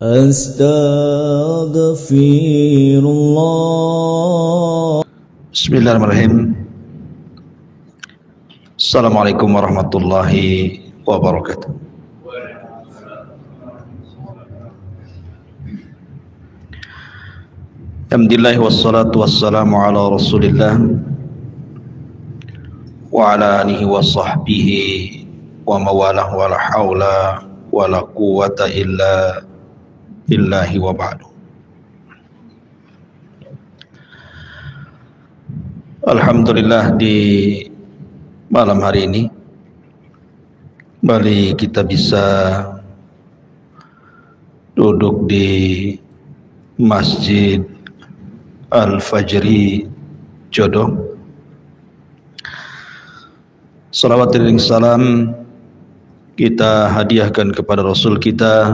Astaghfirullah. Bismillahirrahmanirrahim. Assalamualaikum warahmatullahi wabarakatuh. Alhamdulillah wassalatu wassalamu ala Rasulillah wa ala alihi wa sahbihi wa mawalah wa la hawla wa la quwwata illa billahi wa ba'du. Alhamdulillah, di malam hari ini kembali kita bisa duduk di Masjid Al-Fajri Jodoh. Salawat dan salam kita hadiahkan kepada Rasul kita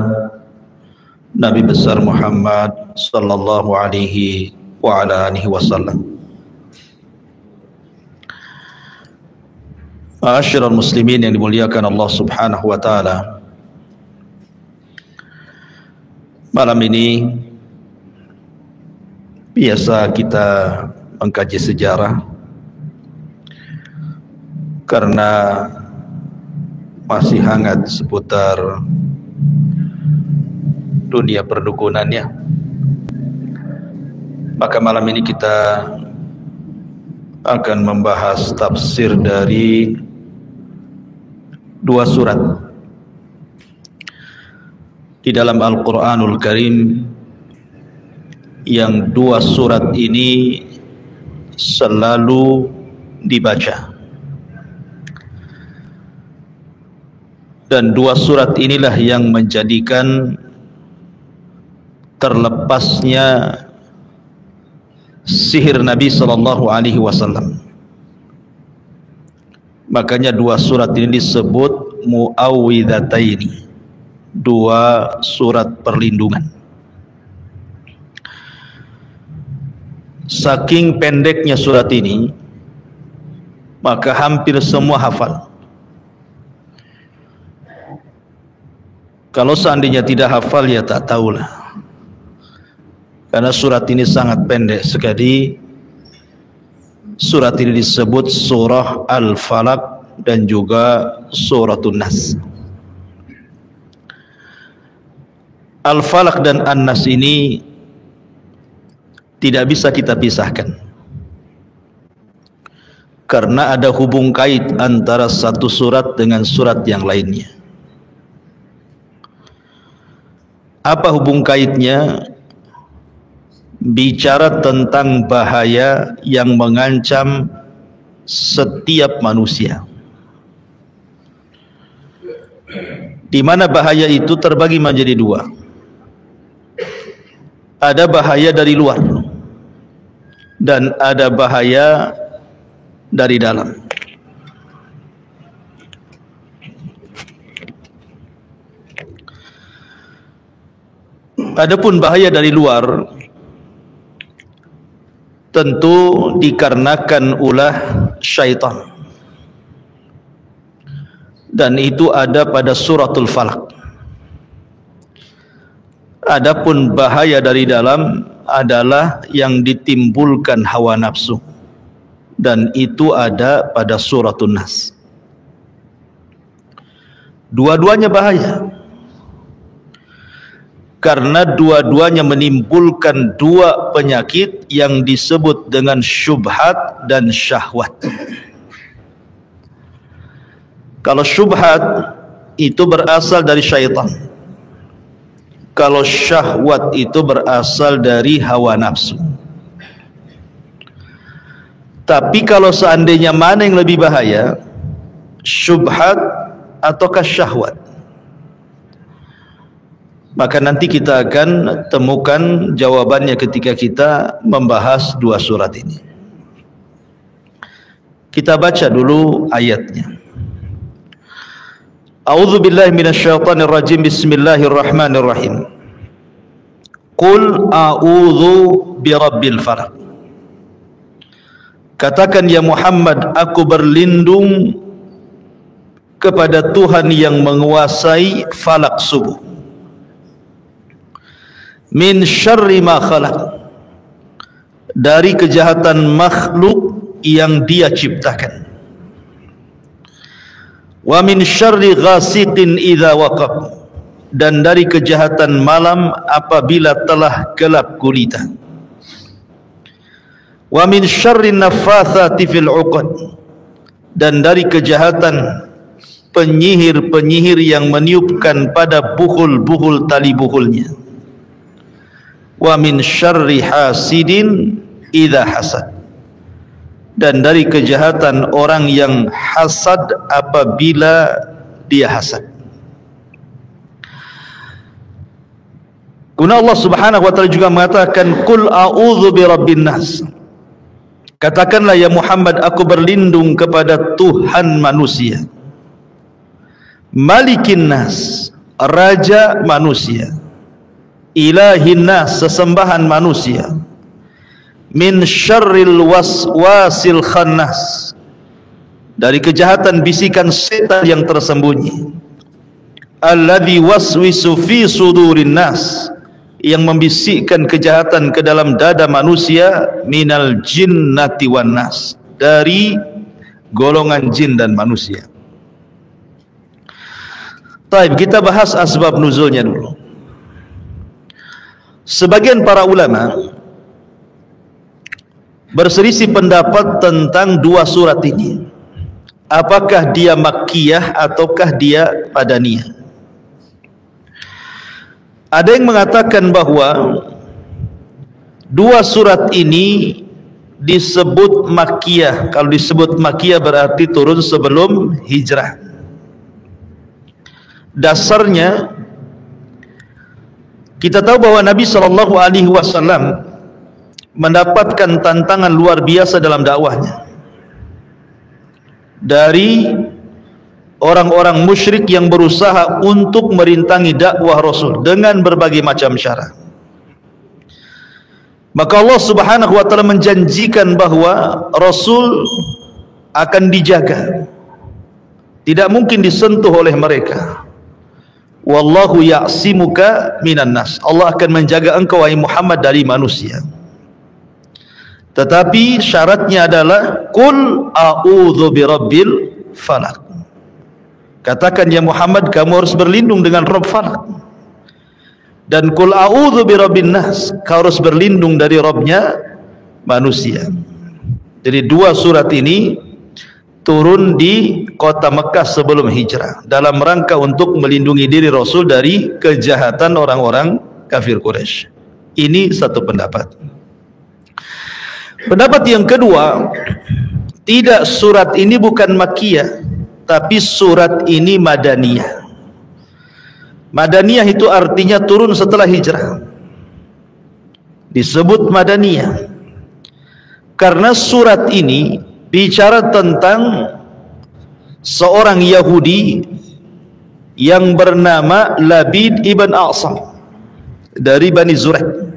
Nabi besar Muhammad sallallahu alaihi wa ala alihi wasallam. Ma'asyiral muslimin yang dimuliakan Allah Subhanahu wa taala. Malam ini biasa kita mengkaji sejarah karena masih hangat seputar dunia perdukunannya. Maka malam ini kita akan membahas tafsir dari dua surat di dalam Al-Quranul Karim, yang dua surat ini selalu dibaca, dan dua surat inilah yang menjadikan terlepasnya sihir Nabi sallallahu alaihi wasallam. Makanya dua surat ini disebut muawwidhataini, dua surat perlindungan. Saking pendeknya surat ini, maka hampir semua hafal. Kalau seandainya tidak hafal, ya tak tahulah. Karena surat ini sangat pendek sekali. Surat ini disebut surah Al-Falaq dan juga suratun Nas. Al-Falaq dan An-Nas ini tidak bisa kita pisahkan, karena ada hubung kait antara satu surat dengan surat yang lainnya. Apa hubung kaitnya? Bicara tentang bahaya yang mengancam setiap manusia, di mana bahaya itu terbagi menjadi dua. Ada bahaya dari luar dan ada bahaya dari dalam. Adapun bahaya dari luar tentu dikarenakan ulah syaitan, dan itu ada pada suratul Falaq. Adapun bahaya dari dalam adalah yang ditimbulkan hawa nafsu, dan itu ada pada suratun Nas. Dua-duanya bahaya, karena dua-duanya menimbulkan dua penyakit yang disebut dengan syubhat dan syahwat. Kalau syubhat itu berasal dari syaitan, kalau syahwat itu berasal dari hawa nafsu. Tapi kalau seandainya mana yang lebih bahaya, syubhat ataukah syahwat, maka nanti kita akan temukan jawabannya ketika kita membahas dua surat ini. Kita baca dulu ayatnya. A'udzu billahi minasyaitonir rajim. Bismillahirrahmanirrahim. Qul a'udzu birabbil falaq. Katakan ya Muhammad, aku berlindung kepada Tuhan yang menguasai falak subuh. min syarri ma khalaq, dari kejahatan makhluk yang Dia ciptakan, wa min syarri ghasiqin idza waqab, dan dari kejahatan malam apabila telah gelap gulita, wa min syarri naffatsati fil 'uqad, dan dari kejahatan penyihir-penyihir yang meniupkan pada buhul-buhul tali buhulnya, wa min syarri hasidin idza hasad, dan dari kejahatan orang yang hasad apabila dia hasad. Kemudian Allah Subhanahu wa taala juga mengatakan, qul a'udzu birabbin nas, katakanlah ya Muhammad, aku berlindung kepada Tuhan manusia, Malikin nas, raja manusia, ilahin nas, sesembahan manusia, min syarril waswasil khannas, dari kejahatan bisikan setan yang tersembunyi, alladzi waswisu fi sudurin nas, yang membisikkan kejahatan ke dalam dada manusia, minal jinnati wan nas, dari golongan jin dan manusia. Baik, kita bahas asbab nuzulnya dulu. Sebagian para ulama berselisih pendapat tentang dua surat ini, apakah dia makkiyah ataukah dia madaniyah. Ada yang mengatakan bahwa dua surat ini disebut makkiyah. Kalau disebut makkiyah berarti turun sebelum hijrah. Dasarnya kita tahu bahwa Nabi SAW mendapatkan tantangan luar biasa dalam dakwahnya dari orang-orang musyrik yang berusaha untuk merintangi dakwah Rasul dengan berbagai macam cara. Maka Allah Subhanahu wa taala menjanjikan bahwa Rasul akan dijaga, tidak mungkin disentuh oleh mereka. Wallahu ya'simuka minan nas, Allah akan menjaga engkau wahai Muhammad dari manusia. Tetapi syaratnya adalah qul a'udzu birabbil falaq, katakan ya Muhammad, kamu harus berlindung dengan Rabb falak. Dan qul a'udzu birabbin nas, kau harus berlindung dari Rabbnya manusia. Jadi dua surat ini turun di kota Mekah sebelum hijrah dalam rangka untuk melindungi diri Rasul dari kejahatan orang-orang kafir Quraisy. Ini satu pendapat. Pendapat yang kedua, tidak, surat ini bukan makkiyah, tapi surat ini madaniyah. Madaniyah itu artinya turun setelah hijrah. Disebut madaniyah karena surat ini bicara tentang seorang Yahudi yang bernama Labid ibn A'sam dari Bani Zuraik.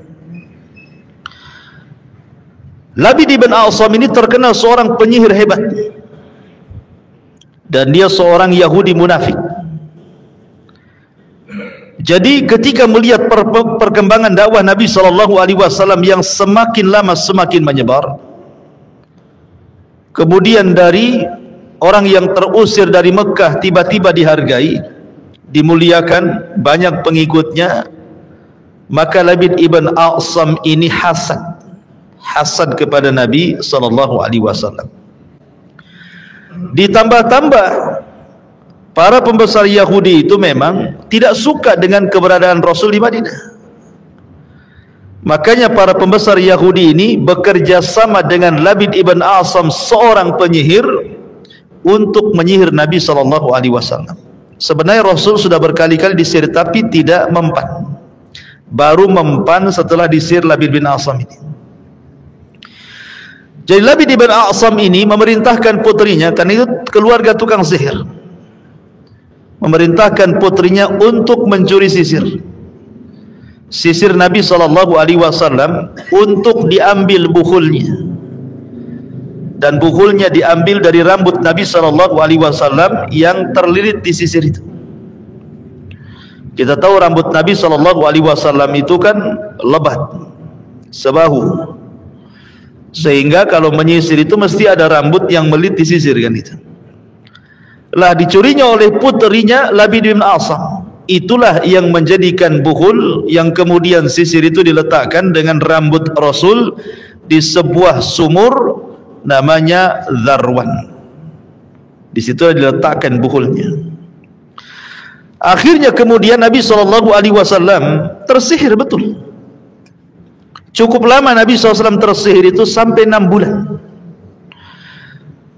Labid ibn A'sam ini terkenal seorang penyihir hebat, dan dia seorang Yahudi munafik. Jadi ketika melihat perkembangan dakwah Nabi SAW yang semakin lama semakin menyebar, kemudian dari orang yang terusir dari Mekah tiba-tiba dihargai, dimuliakan, banyak pengikutnya, maka Labid ibn A'sam ini hasad kepada Nabi SAW. Ditambah-tambah para pembesar Yahudi itu memang tidak suka dengan keberadaan Rasul di Madinah. Makanya para pembesar Yahudi ini bekerja sama dengan Labid ibn A'sam, seorang penyihir, untuk menyihir Nabi SAW. Sebenarnya Rasul sudah berkali-kali disihir tapi tidak mempan. Baru mempan setelah disihir Labid bin A'sam ini. Jadi Labid ibn A'sam ini memerintahkan putrinya, karena itu keluarga tukang sihir, memerintahkan putrinya untuk mencuri sisir Nabi SAW untuk diambil buhulnya, dan buhulnya diambil dari rambut Nabi SAW yang terlilit di sisir itu. Kita tahu rambut Nabi SAW itu kan lebat, sebahu, sehingga kalau menyisir itu mesti ada rambut yang melit disisir kan itu. Lah dicurinya oleh puterinya Labid bin Asam. Itulah yang menjadikan buhul yang kemudian sisir itu diletakkan dengan rambut Rasul di sebuah sumur namanya Zarwan. Di situ diletakkan buhulnya. Akhirnya kemudian Nabi SAW tersihir betul. Cukup lama Nabi SAW tersihir itu sampai 6 bulan.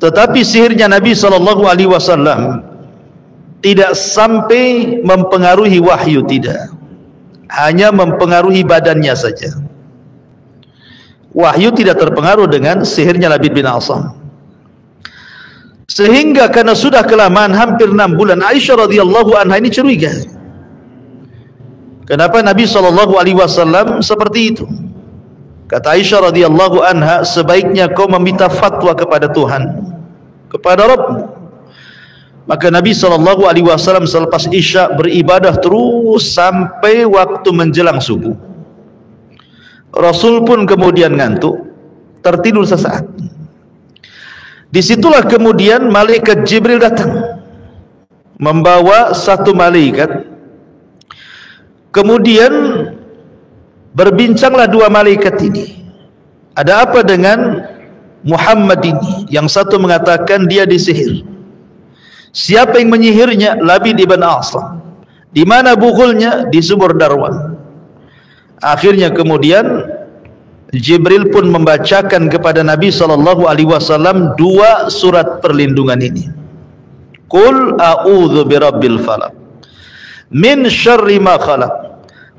Tetapi sihirnya Nabi SAW tidak sampai mempengaruhi wahyu, tidak. Hanya mempengaruhi badannya saja. Wahyu tidak terpengaruh dengan sihirnya Labid bin Asam. Sehingga karena sudah kelamaan hampir 6 bulan, Aisyah radhiyallahu anha ini curiga. Kenapa Nabi SAW seperti itu? Kata Aisyah radhiyallahu anha, sebaiknya kau meminta fatwa kepada Tuhan, kepada Rabbmu. Maka Nabi SAW selepas Isya beribadah terus sampai waktu menjelang subuh. Rasul pun kemudian ngantuk, tertidur sesaat. Disitulah kemudian malaikat Jibril datang membawa satu malaikat. Kemudian berbincanglah dua malaikat ini. Ada apa dengan Muhammad ini? Yang satu mengatakan dia disihir. Siapa yang menyihirnya? Labid ibn Asam. Di mana bukulnya? Di sumur Darwan. Akhirnya kemudian Jibril pun membacakan kepada Nabi SAW 2 surat perlindungan ini. Qul a'udzu birabbil falaq min syarri ma khalaq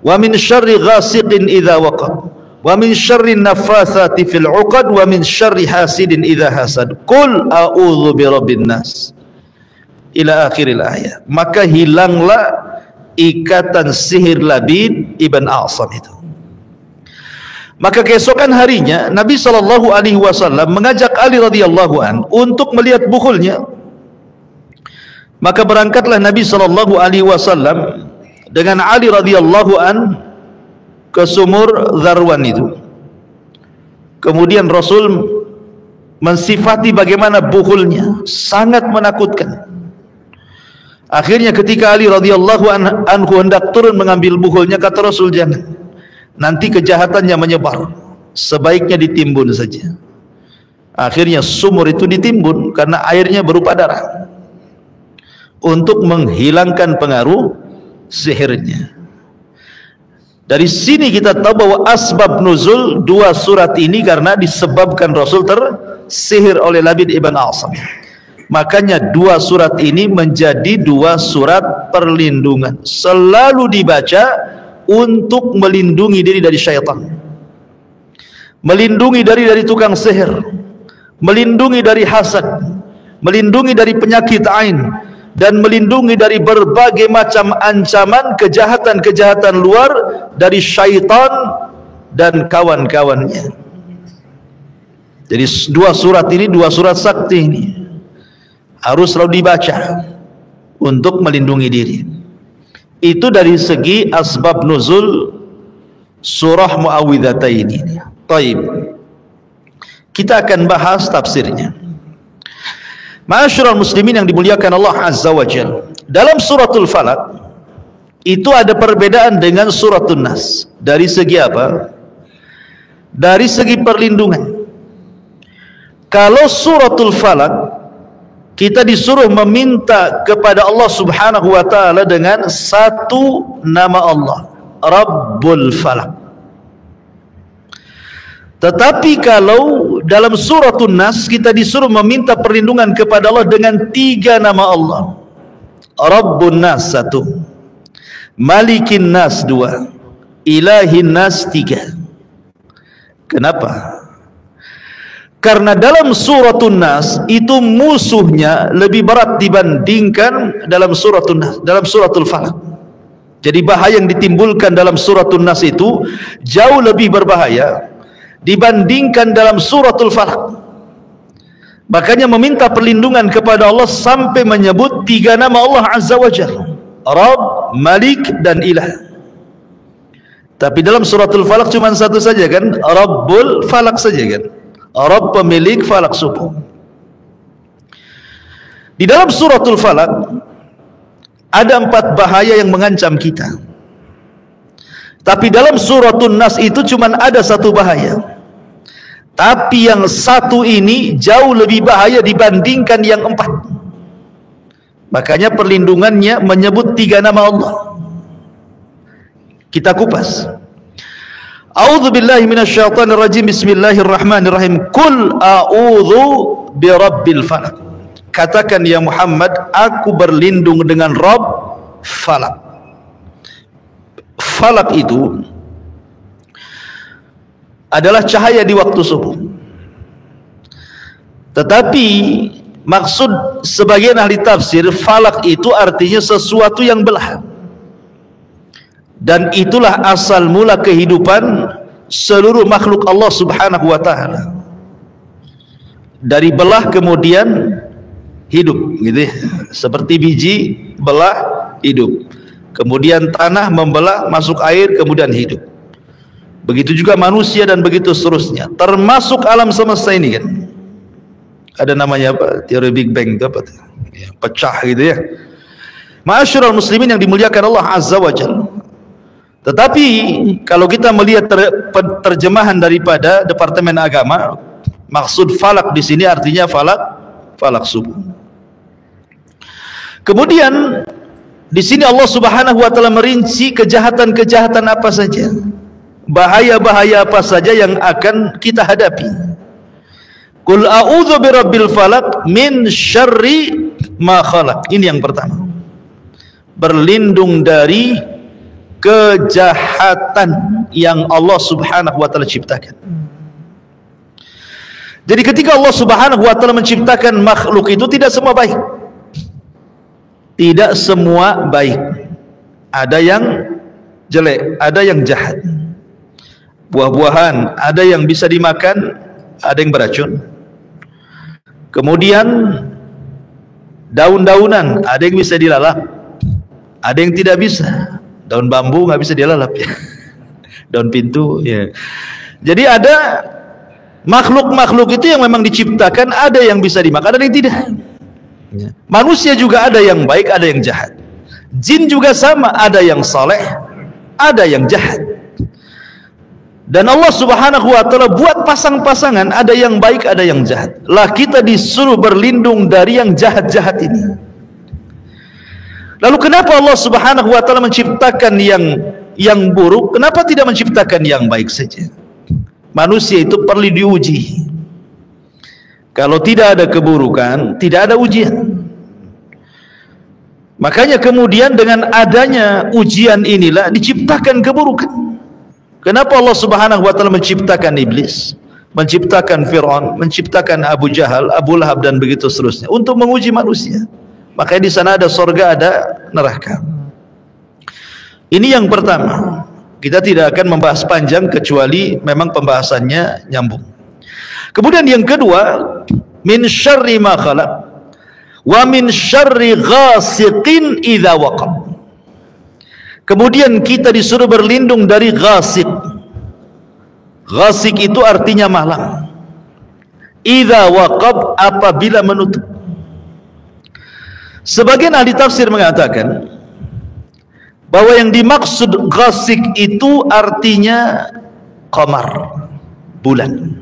wa min syarri ghasiqin idza waqab wa min syarri naffatsati fil 'uqad wa min syarri hasidin idza hasad. Qul a'udzu birabbin nas ila akhiril ayat. Maka hilanglah ikatan sihir Labid ibn Asam itu. Maka keesokan harinya Nabi SAW mengajak Ali radhiyallahu an untuk melihat bukulnya. Maka berangkatlah Nabi SAW dengan Ali radhiyallahu an ke sumur Zarwan itu. Kemudian Rasul mensifati bagaimana bukulnya, sangat menakutkan. Akhirnya ketika Ali radhiyallahu anhu hendak turun mengambil bukulnya, kata Rasul, jangan, nanti kejahatannya menyebar, sebaiknya ditimbun saja. Akhirnya sumur itu ditimbun karena airnya berupa darah untuk menghilangkan pengaruh sihirnya. Dari sini kita tahu bahwa asbab nuzul 2 surat ini karena disebabkan Rasul tersihir oleh Labid ibn Asam. Makanya 2 surat ini menjadi 2 surat perlindungan, selalu dibaca untuk melindungi diri dari syaitan, melindungi dari tukang sihir, melindungi dari hasad, melindungi dari penyakit ain, dan melindungi dari berbagai macam ancaman kejahatan-kejahatan luar dari syaitan dan kawan-kawannya. Jadi 2 surat ini, 2 surat sakti ini harus selalu dibaca untuk melindungi diri. Itu dari segi asbab nuzul surah Muawwidzatain ini. Baik, kita akan bahas tafsirnya. Ma'asyiral muslimin yang dimuliakan Allah Azza wa Jalla, dalam suratul Falaq itu ada perbedaan dengan suratul Nas. Dari segi apa? Dari segi perlindungan. Kalau suratul Falaq kita disuruh meminta kepada Allah Subhanahu wa taala dengan satu nama Allah, Rabbul Falaq. Tetapi kalau dalam suratul Nas kita disuruh meminta perlindungan kepada Allah dengan 3 nama Allah. Rabbun Nas 1, Malikin Nas 2, Ilahin Nas 3. Kenapa? Karena dalam suratul Nas itu musuhnya lebih berat dibandingkan dalam suratul Nas, dalam suratul Falaq. Jadi bahaya yang ditimbulkan dalam suratul Nas itu jauh lebih berbahaya dibandingkan dalam suratul Falaq. Makanya meminta perlindungan kepada Allah sampai menyebut 3 nama Allah Azza wa Jalla. Rabb, Malik dan Ilah. Tapi dalam suratul Falaq cuma satu saja kan, Rabbul Falaq saja kan, Rabb pemilik falak subuh. Di dalam suratul Falaq ada 4 bahaya yang mengancam kita. Tapi dalam suratul Nas itu cuma ada 1 bahaya. Tapi yang 1 ini jauh lebih bahaya dibandingkan yang 4. Makanya perlindungannya menyebut 3 nama Allah. Kita kupas. A'udzubillahi minasyaitonirrajim. Bismillahirrahmanirrahim. Qul a'udzu birabbil falaq. Katakan ya Muhammad, aku berlindung dengan Rabb Falak. Falak itu adalah cahaya di waktu subuh. Tetapi maksud sebagian ahli tafsir, falak itu artinya sesuatu yang belah. Dan itulah asal mula kehidupan seluruh makhluk Allah Subhanahu wa taala. Dari belah kemudian hidup, gitu ya. Seperti biji belah hidup. Kemudian tanah membelah, masuk air, kemudian hidup. Begitu juga manusia dan begitu seterusnya. Termasuk alam semesta ini kan. Ada namanya apa? Teori Big Bang itu apa? Ya, pecah gitu ya. Ma'asyiral muslimin yang dimuliakan Allah Azza wa Jalla. Tetapi kalau kita melihat terjemahan daripada Departemen Agama, maksud falak di sini artinya falak subuh. Kemudian di sini Allah Subhanahu wa taala merinci kejahatan-kejahatan apa saja, bahaya-bahaya apa saja yang akan kita hadapi. Qul a'udzu birabbil falaq min syarri ma khalaq. Ini yang pertama. Berlindung dari kejahatan yang Allah Subhanahu wa taala ciptakan. Jadi ketika Allah Subhanahu wa taala menciptakan makhluk itu tidak semua baik. Tidak semua baik. Ada yang jelek, ada yang jahat. Buah-buahan ada yang bisa dimakan, ada yang beracun. Kemudian daun-daunan ada yang bisa dilalap, ada yang tidak bisa. Daun bambu nggak bisa dilalap ya. Daun pintu ya. Jadi ada makhluk-makhluk itu yang memang diciptakan, ada yang bisa dimakan, ada yang tidak. Manusia juga ada yang baik, ada yang jahat. Jin juga sama, ada yang saleh, ada yang jahat. Dan Allah Subhanahu wa taala buat pasang-pasangan, ada yang baik, ada yang jahat. Lah kita disuruh berlindung dari yang jahat-jahat ini. Lalu kenapa Allah Subhanahu wa taala menciptakan yang buruk? Kenapa tidak menciptakan yang baik saja? Manusia itu perlu diuji. Kalau tidak ada keburukan, tidak ada ujian. Makanya kemudian dengan adanya ujian inilah diciptakan keburukan. Kenapa Allah Subhanahu wa taala menciptakan iblis, menciptakan Fir'aun, menciptakan Abu Jahal, Abu Lahab dan begitu seterusnya untuk menguji manusia. Makanya di sana ada surga, ada neraka. Ini yang pertama. Kita tidak akan membahas panjang kecuali memang pembahasannya nyambung. Kemudian yang kedua, min syarri ma khalaq wa min syarri ghasiqin idza waqab. Kemudian kita disuruh berlindung dari ghasiq. Ghasiq itu artinya malam. Idza waqab, apabila menutup. Sebagian ahli tafsir mengatakan bahwa yang dimaksud ghasiq itu artinya qamar, bulan,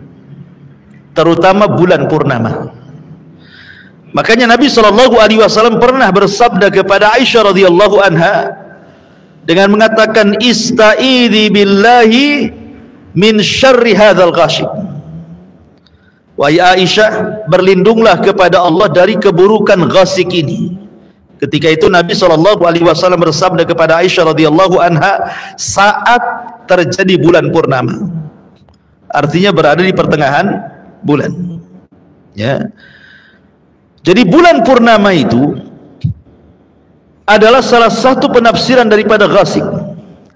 terutama bulan purnama. Makanya Nabi SAW pernah bersabda kepada Aisyah radhiyallahu anha dengan mengatakan, ista'idhi billahi min syarri hadzal ghasyiq. Wahai Aisyah, berlindunglah kepada Allah dari keburukan ghasyiq ini. Ketika itu Nabi SAW bersabda kepada Aisyah radhiyallahu anha saat terjadi bulan purnama, artinya berada di pertengahan bulan ya. Jadi bulan purnama itu adalah salah satu penafsiran daripada ghasyiq.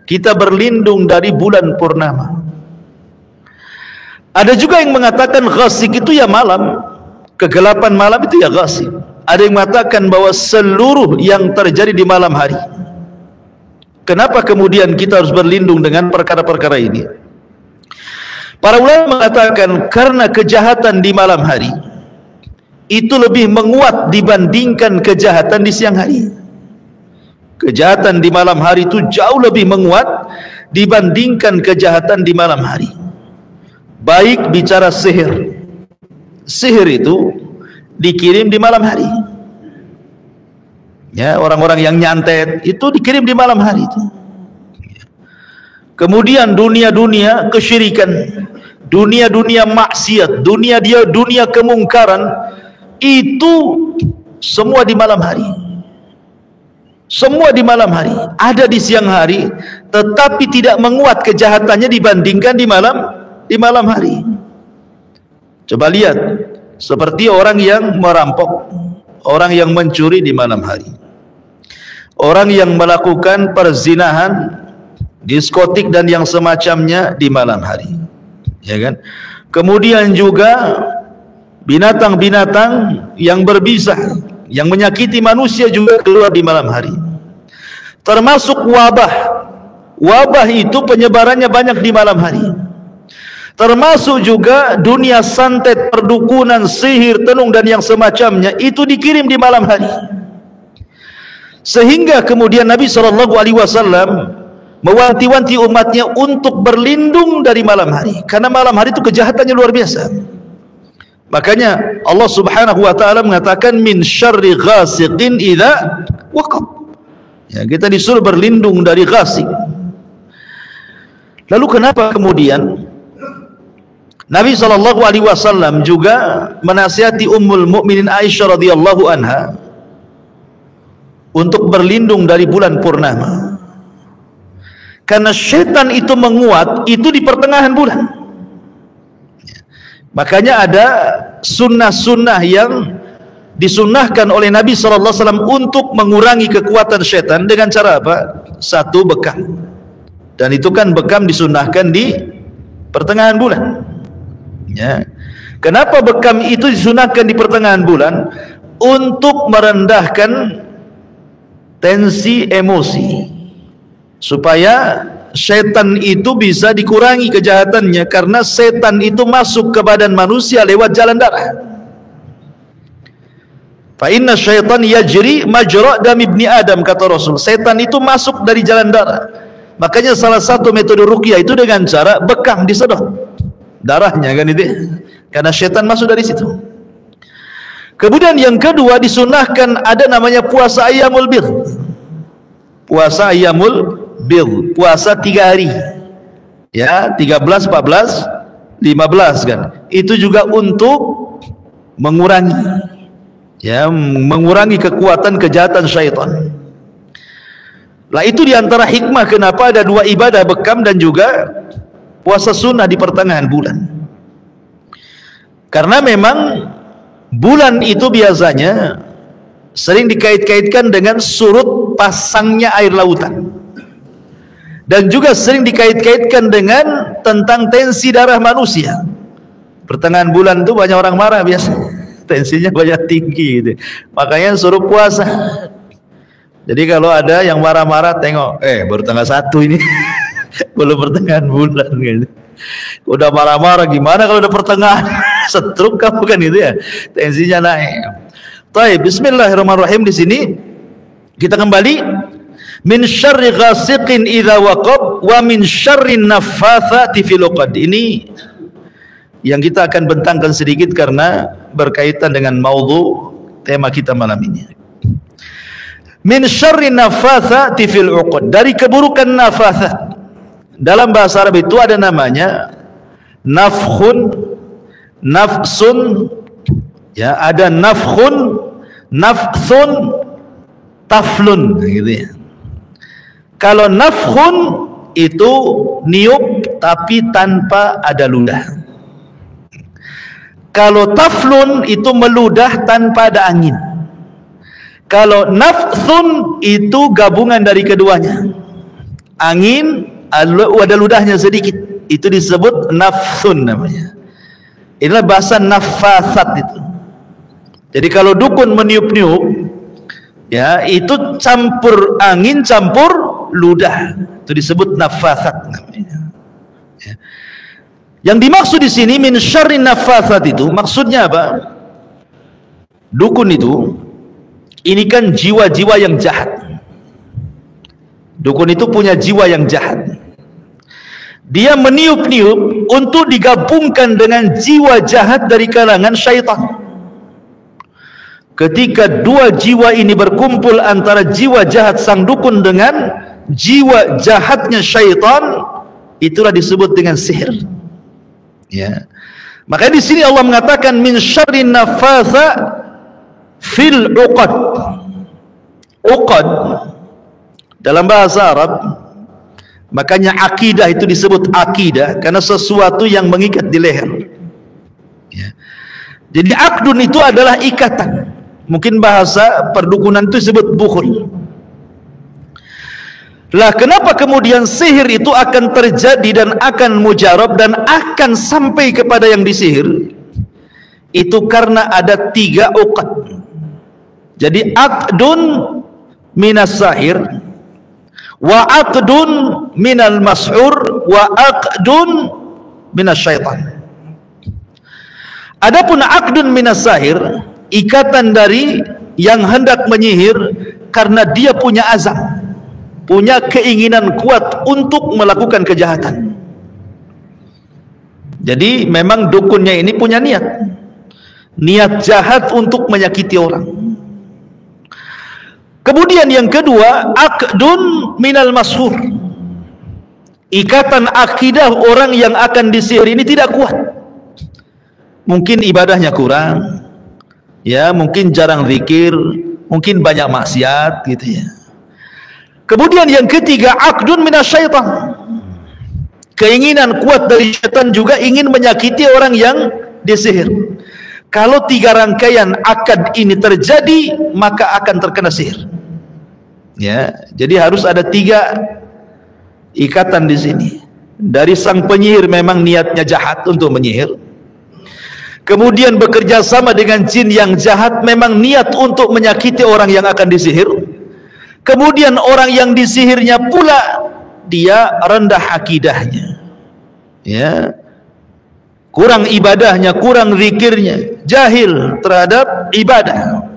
Kita berlindung dari bulan purnama. Ada juga yang mengatakan ghasyiq itu ya malam, kegelapan malam itu ya ghasyiq. Ada yang mengatakan bahwa seluruh yang terjadi di malam hari. Kenapa kemudian kita harus berlindung dengan perkara-perkara ini? Para ulama mengatakan karena kejahatan di malam hari itu lebih menguat dibandingkan kejahatan di siang hari. Kejahatan di malam hari itu jauh lebih menguat dibandingkan kejahatan di malam hari. Baik bicara sihir. Sihir itu dikirim di malam hari. Ya, orang-orang yang nyantet itu dikirim di malam hari itu. Kemudian dunia-dunia kesyirikan, dunia-dunia maksiat, dunia kemungkaran itu semua di malam hari. Semua di malam hari. Ada di siang hari, tetapi tidak menguat kejahatannya dibandingkan di malam hari. Coba lihat, seperti orang yang merampok, orang yang mencuri di malam hari, orang yang melakukan perzinahan, diskotik dan yang semacamnya di malam hari, ya kan? Kemudian juga binatang-binatang yang berbisa, yang menyakiti manusia juga keluar di malam hari. Termasuk wabah. Wabah itu penyebarannya banyak di malam hari. Termasuk juga dunia santet, perdukunan, sihir, tenung dan yang semacamnya itu dikirim di malam hari. Sehingga kemudian Nabi SAW mewanti-wanti umatnya untuk berlindung dari malam hari, karena malam hari itu kejahatannya luar biasa. Makanya Allah Subhanahu wa taala mengatakan min syarri ghasiqin idza waqab. Ya, kita disuruh berlindung dari ghasik. Lalu kenapa kemudian Nabi SAW juga menasihati Ummul Mukminin Aisyah radhiyallahu anha untuk berlindung dari bulan purnama? Karena syaitan itu menguat itu di pertengahan bulan. Makanya ada sunnah-sunnah yang disunnahkan oleh Nabi SAW untuk mengurangi kekuatan syaitan dengan cara apa? Satu, bekam. Dan itu kan bekam disunnahkan di pertengahan bulan. Ya. Kenapa bekam itu disunnahkan di pertengahan bulan? Untuk merendahkan tensi emosi, supaya setan itu bisa dikurangi kejahatannya, karena setan itu masuk ke badan manusia lewat jalan darah. Fa inna syaitan yajri majra' dam ibni Adam, kata Rasul. Setan itu masuk dari jalan darah. Makanya salah satu metode ruqyah itu dengan cara bekam disedot darahnya, kan itu. Karena setan masuk dari situ. Kemudian yang kedua disunahkan ada namanya puasa ayyamul bidh. Puasa ayyamul bidh, puasa 3 hari. Ya, 13, 14, 15 kan. Itu juga untuk mengurangi, ya, mengurangi kekuatan kejahatan syaitan. Lah itu diantara hikmah kenapa ada 2 ibadah, bekam dan juga puasa sunnah di pertengahan bulan. Karena memang bulan itu biasanya sering dikait-kaitkan dengan surut pasangnya air lautan, dan juga sering dikait-kaitkan dengan tentang tensi darah manusia. Pertengahan bulan itu banyak orang marah biasa, tensinya banyak tinggi gitu. Makanya suruh puasa. Jadi kalau ada yang marah-marah, tengok, baru tanggal 1 ini belum pertengahan bulan gitu. Udah marah-marah, gimana kalau udah pertengahan? Setruk kamu kan itu ya, tensinya naik. Baik, bismillahirrahmanirrahim. Di sini kita kembali, min syarri ghasiqin idza waqab wa min syarri naffatsati fil 'uqad. Ini yang kita akan bentangkan sedikit karena berkaitan dengan maudhu tema kita malam ini. Min syarri naffatsati fil 'uqad, dari keburukan nafatsat. Dalam bahasa Arab itu ada namanya nafkhun, nafsun, ya, ada nafkhun, nafsun, taflun gitu ya. Kalau nafkhun itu niup tapi tanpa ada ludah. Kalau taflun itu meludah tanpa ada angin. Kalau nafsun itu gabungan dari keduanya, angin ada ludahnya sedikit, itu disebut nafsun namanya. Inilah bahasa nafasat itu. Jadi kalau dukun meniup-niup, ya, itu campur angin, campur ludah. Itu disebut nafathat namanya. Ya. Yang dimaksud di sini min syarrin nafathat itu maksudnya apa? Dukun itu ini kan jiwa-jiwa yang jahat. Dukun itu punya jiwa yang jahat. Dia meniup-niup untuk digabungkan dengan jiwa jahat dari kalangan syaitan. Ketika dua jiwa ini berkumpul antara jiwa jahat sang dukun dengan jiwa jahatnya syaitan, itulah disebut dengan sihir. Ya. Makanya di sini Allah mengatakan min syarrin nafatha fil uqad. Uqad dalam bahasa Arab, makanya akidah itu disebut akidah karena sesuatu yang mengikat di leher. Ya. Jadi akdun itu adalah ikatan. Mungkin bahasa perdukunan itu disebut bukhul. Lah kenapa kemudian sihir itu akan terjadi dan akan mujarab dan akan sampai kepada yang disihir? Itu karena ada 3 uqad. Jadi aqdun minas sahir, wa aqdun minal mashur, wa aqdun minas syaitan. Adapun aqdun minas sahir, ikatan dari yang hendak menyihir karena dia punya azam, punya keinginan kuat untuk melakukan kejahatan. Jadi memang dukunnya ini punya niat jahat untuk menyakiti orang. Kemudian yang kedua, aqdun minal mashur, ikatan akidah orang yang akan disihir ini tidak kuat. Mungkin ibadahnya kurang, ya mungkin jarang zikir, mungkin banyak maksiat gitu ya. Kemudian yang ketiga, aqdun minasyaitan, keinginan kuat dari syaitan juga ingin menyakiti orang yang disihir. Kalau 3 rangkaian akad ini terjadi, maka akan terkena sihir. Ya, jadi harus ada 3 ikatan di sini. Dari sang penyihir memang niatnya jahat untuk menyihir. Kemudian bekerja sama dengan jin yang jahat, memang niat untuk menyakiti orang yang akan disihir. Kemudian orang yang disihirnya pula dia rendah akidahnya, ya, kurang ibadahnya, kurang zikirnya, jahil terhadap ibadah.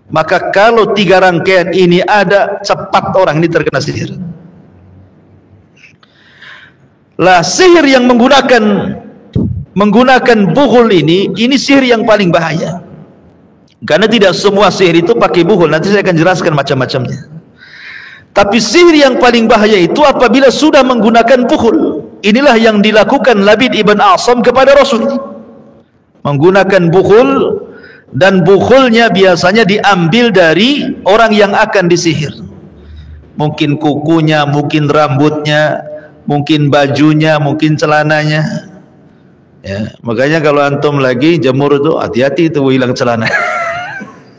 Maka kalau 3 rangkaian ini ada, cepat orang ini terkena sihir. Lah sihir yang menggunakan bukhul ini sihir yang paling bahaya. Karena tidak semua sihir itu pakai bukhul. Nanti saya akan jelaskan macam-macamnya. Tapi sihir yang paling bahaya itu apabila sudah menggunakan bukhul. Inilah yang dilakukan Labid ibn A'sam kepada Rasul. Menggunakan bukhul, dan bukhulnya biasanya diambil dari orang yang akan disihir. Mungkin kukunya, mungkin rambutnya, mungkin bajunya, mungkin celananya. Ya, makanya kalau antum lagi jemur itu hati-hati itu hilang celana.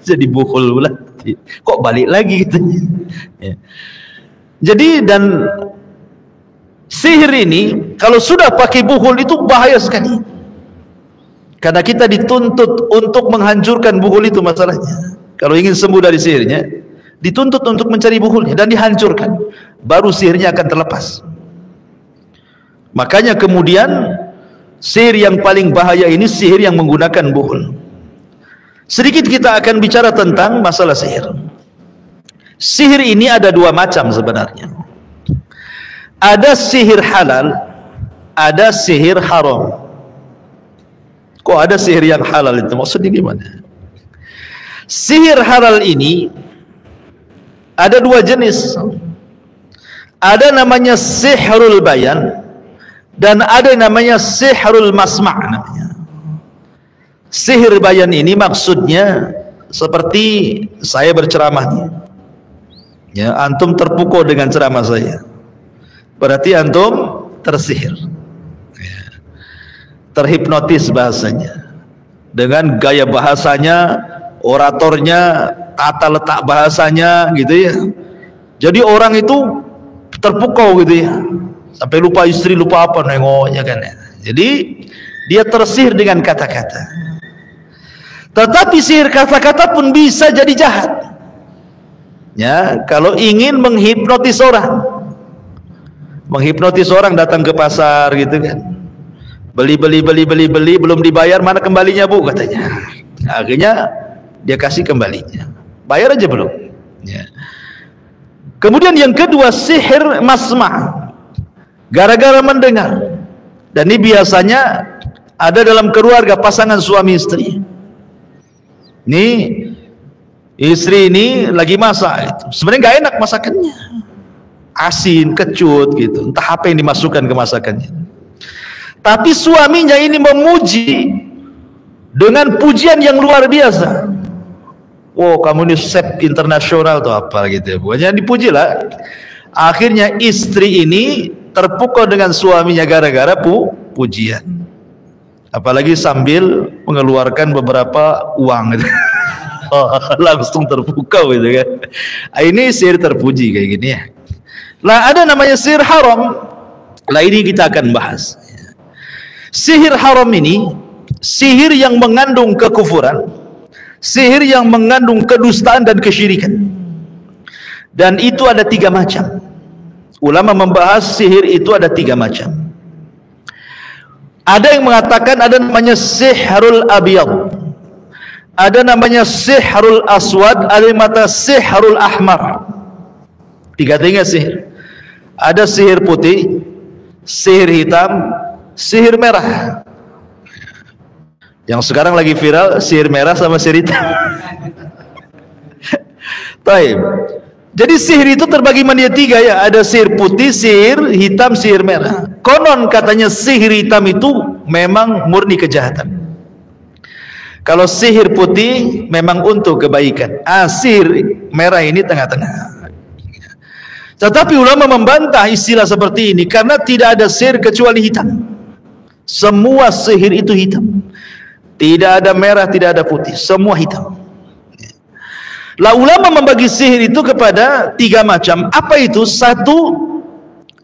Jadi bukhul pula. Kok balik lagi gitu. Ya. Jadi dan sihir ini kalau sudah pakai bukhul itu bahaya sekali. Karena kita dituntut untuk menghancurkan bukhul itu masalahnya. Kalau ingin sembuh dari sihirnya, dituntut untuk mencari bukhulnya dan dihancurkan. Baru sihirnya akan terlepas. Makanya kemudian sihir yang paling bahaya ini sihir yang menggunakan bukhul. Sedikit kita akan bicara tentang masalah sihir. Sihir ini ada 2 macam sebenarnya. Ada sihir halal, ada sihir haram. Kok ada sihir yang halal itu? Maksudnya gimana? Sihir halal ini ada 2 jenis. Ada namanya sihrul bayan, dan ada namanya sihrul masma' namanya. Sihir bayan ini maksudnya seperti saya berceramah, ya, antum terpukau dengan ceramah saya, berarti antum tersihir, ya, terhipnotis bahasanya, dengan gaya bahasanya, oratornya, tata letak bahasanya gitu ya. Jadi orang itu terpukau gitu ya, sampai lupa istri, lupa apa nengoknya kan ya. Jadi dia tersihir dengan kata-kata. Tetapi sihir kata-kata pun bisa jadi jahat. Ya, kalau ingin menghipnotis orang, menghipnotis orang datang ke pasar gitu kan, beli belum dibayar, mana kembalinya bu katanya. Akhirnya dia kasih kembalinya, bayar aja belum ya. Kemudian yang kedua, sihir masma', gara-gara mendengar. Dan ini biasanya ada dalam keluarga pasangan suami istri. Nih istri ini lagi masak itu, sebenarnya nggak enak masakannya, asin, kecut gitu, entah apa yang dimasukkan ke masakannya. Tapi suaminya ini memuji dengan pujian yang luar biasa. Oh, kamu ini chef internasional atau apa gitu ya, pokoknya dipuji lah. Akhirnya istri ini terpukau dengan suaminya gara-gara pujian, apalagi sambil mengeluarkan beberapa uang gitu. Langsung terpukau gitu kan. Ini sihir terpuji kayak gini ya. Lah ada namanya sihir haram. Lah ini kita akan bahas. Sihir haram ini sihir yang mengandung kekufuran, sihir yang mengandung kedustaan dan kesyirikan. Dan itu ada 3 macam. Ulama membahas sihir itu ada 3 macam. Ada yang mengatakan ada namanya sihrul abyad, ada namanya sihrul aswad, ada yang mengatakan sihrul ahmar. 3 sihir. Ada sihir putih, sihir hitam, sihir merah. Yang sekarang lagi viral sihir merah sama sihir hitam. Baik. Jadi sihir itu terbagi menjadi 3 ya. Ada sihir putih, sihir hitam, sihir merah. Konon katanya sihir hitam itu memang murni kejahatan. Kalau sihir putih memang untuk kebaikan. Sihir merah ini tengah-tengah. Tetapi ulama membantah istilah seperti ini karena tidak ada sihir kecuali hitam. Semua sihir itu hitam. Tidak ada merah, tidak ada putih, semua hitam. Lah ulama membagi sihir itu kepada 3 macam. Apa itu? 1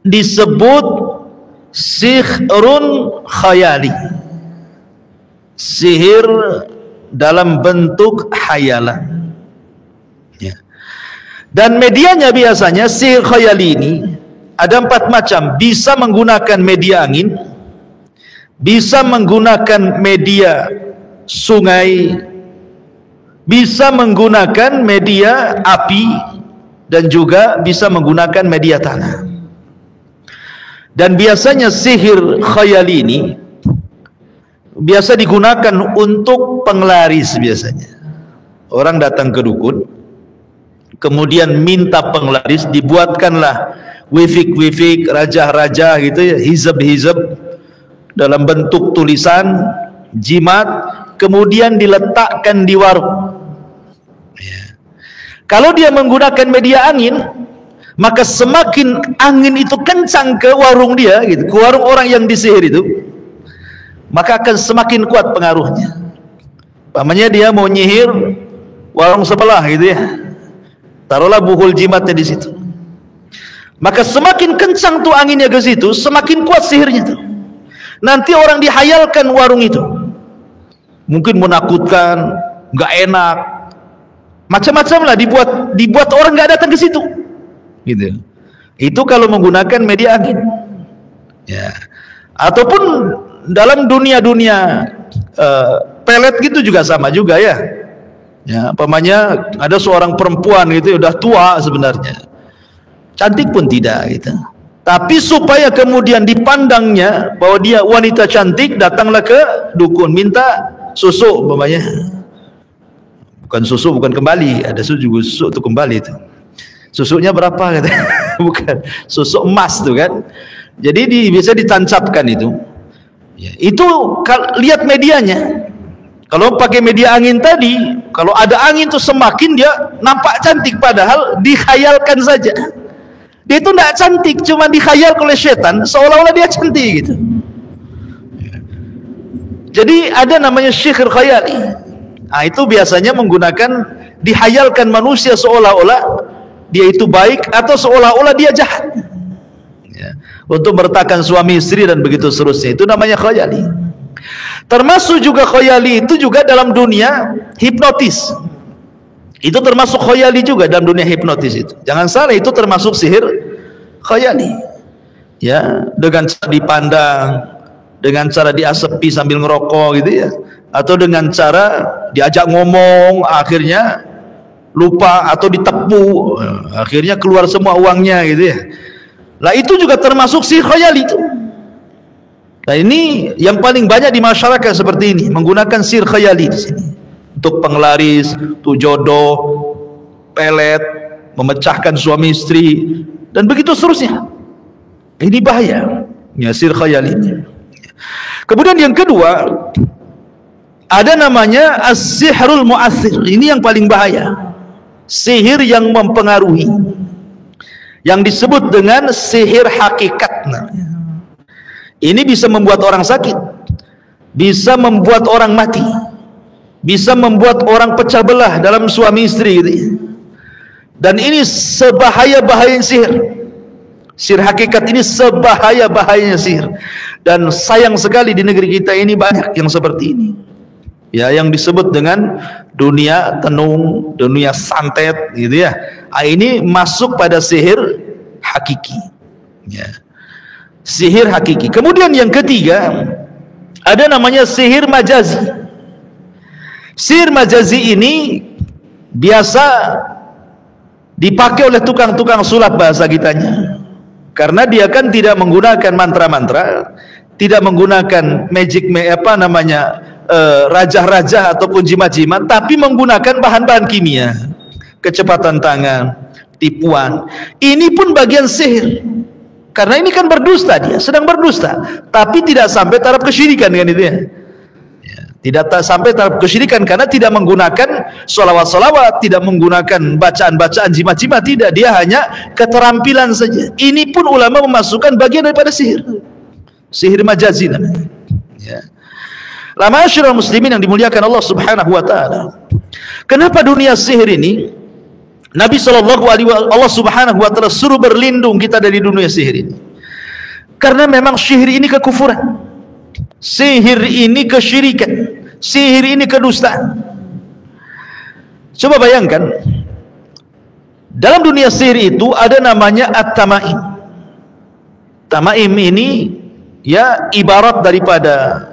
disebut sihrun khayali, sihir dalam bentuk hayalan ya. Dan medianya biasanya sihir khayali ini ada 4 macam. Bisa menggunakan media angin, bisa menggunakan media sungai, bisa menggunakan media api, dan juga bisa menggunakan media tanah. Dan biasanya sihir khayali ini biasa digunakan untuk penglaris. Biasanya orang datang ke dukun, kemudian minta penglaris, dibuatkanlah wifik-wifik, raja-raja gitu ya, hizab-hizab dalam bentuk tulisan, jimat, kemudian diletakkan di warung ya. Kalau dia menggunakan media angin, maka semakin angin itu kencang ke warung dia gitu, ke warung orang yang disihir itu, maka akan semakin kuat pengaruhnya. Pamannya dia mau nyihir warung sebelah gitu ya, taruhlah buhul jimatnya di situ, maka semakin kencang tuh anginnya ke situ, semakin kuat sihirnya tuh. Nanti orang dihayalkan warung itu, mungkin menakutkan, nggak enak, macam-macam lah dibuat orang nggak datang ke situ gitu. Itu kalau menggunakan media angin ya. Ataupun dalam dunia pelet gitu juga sama juga ya. Ya, umpamanya ada seorang perempuan gitu, udah tua sebenarnya, cantik pun tidak gitu, tapi supaya kemudian dipandangnya bahwa dia wanita cantik, datanglah ke dukun minta susu umpamanya. Bukan susu, bukan kembali, ada susu untuk kembali itu. Susunya berapa kata? Bukan susu emas tuh kan. Jadi bisa ditancapkan itu ya, itu lihat medianya. Kalau pakai media angin tadi, kalau ada angin tuh semakin dia nampak cantik, padahal dikhayalkan saja. Dia itu tidak cantik, cuma dikhayal oleh setan seolah-olah dia cantik gitu. Jadi ada namanya sihir khayali. Nah, itu biasanya menggunakan dihayalkan manusia seolah-olah dia itu baik atau seolah-olah dia jahat ya, untuk meretakan suami istri dan begitu seterusnya. Itu namanya khayali. Termasuk juga khayali itu juga dalam dunia hipnotis. Itu termasuk khayali juga dalam dunia hipnotis itu. Jangan salah, itu termasuk sihir khayali. ya, dengan cara dipandang, dengan cara diasepi sambil ngerokok gitu ya, atau dengan cara diajak ngomong akhirnya lupa atau ditepu akhirnya keluar semua uangnya gitu ya. Lah itu juga termasuk sihir khayali itu. Nah ini yang paling banyak di masyarakat seperti ini, menggunakan sihir khayali di sini untuk penglaris, untuk jodoh, pelet, memecahkan suami istri dan begitu seterusnya. Ini bahaya ya, sihir khayali ini. Kemudian yang kedua ada namanya as-sihrul mu'athir. Ini yang paling bahaya, sihir yang mempengaruhi, yang disebut dengan sihir hakikat. Ini bisa membuat orang sakit, bisa membuat orang mati, bisa membuat orang pecah belah dalam suami istri gitu ya. Dan ini sebahaya-bahayanya sihir. Sihir hakikat ini sebahaya-bahayanya sihir. Dan sayang sekali di negeri kita ini banyak yang seperti ini ya, yang disebut dengan dunia tenung, dunia santet gitu ya. Ini masuk pada sihir hakiki ya, sihir hakiki. Kemudian yang ketiga ada namanya sihir majazi. Sihir majazi ini biasa dipakai oleh tukang-tukang sulap bahasa kitanya, karena dia kan tidak menggunakan mantra-mantra, tidak menggunakan magic raja-raja ataupun jimat-jimat, tapi menggunakan bahan-bahan kimia, kecepatan tangan, tipuan. Ini pun bagian sihir, karena ini kan berdusta, dia sedang berdusta, tapi tidak sampai taraf kesyirikan kan itu ya. Tidak sampai taraf kesyirikan karena tidak menggunakan solawat-solawat, tidak menggunakan bacaan-bacaan jimat-jimat, tidak, dia hanya keterampilan saja. Ini pun ulama memasukkan bagian daripada sihir, sihir majazi namanya ya. La ma'asyiral muslimin yang dimuliakan Allah Subhanahu wa taala. Kenapa dunia sihir ini Nabi Allah Subhanahu wa taala suruh berlindung kita dari dunia sihir ini? Karena memang sihir ini kekufuran, sihir ini kesyirikan, sihir ini kedustaan. Coba bayangkan, dalam dunia sihir itu ada namanya at-tamaim. Tamaim ini ya ibarat daripada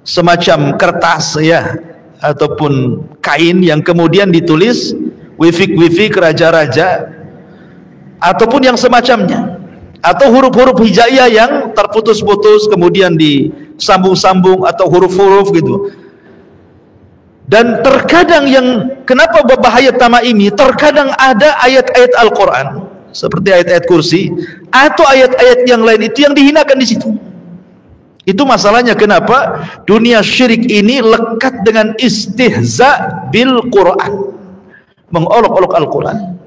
semacam kertas ya, ataupun kain yang kemudian ditulis wifik-wifik raja-raja ataupun yang semacamnya, atau huruf-huruf hijaiyah yang terputus-putus kemudian disambung-sambung, atau huruf-huruf gitu. Dan terkadang yang kenapa berbahaya tamaim ini, terkadang ada ayat-ayat Al-Quran seperti ayat-ayat kursi atau ayat-ayat yang lain itu yang dihinakan di situ. Itu masalahnya kenapa dunia syirik ini lekat dengan istihza bil Quran, mengolok-olok Al-Quran.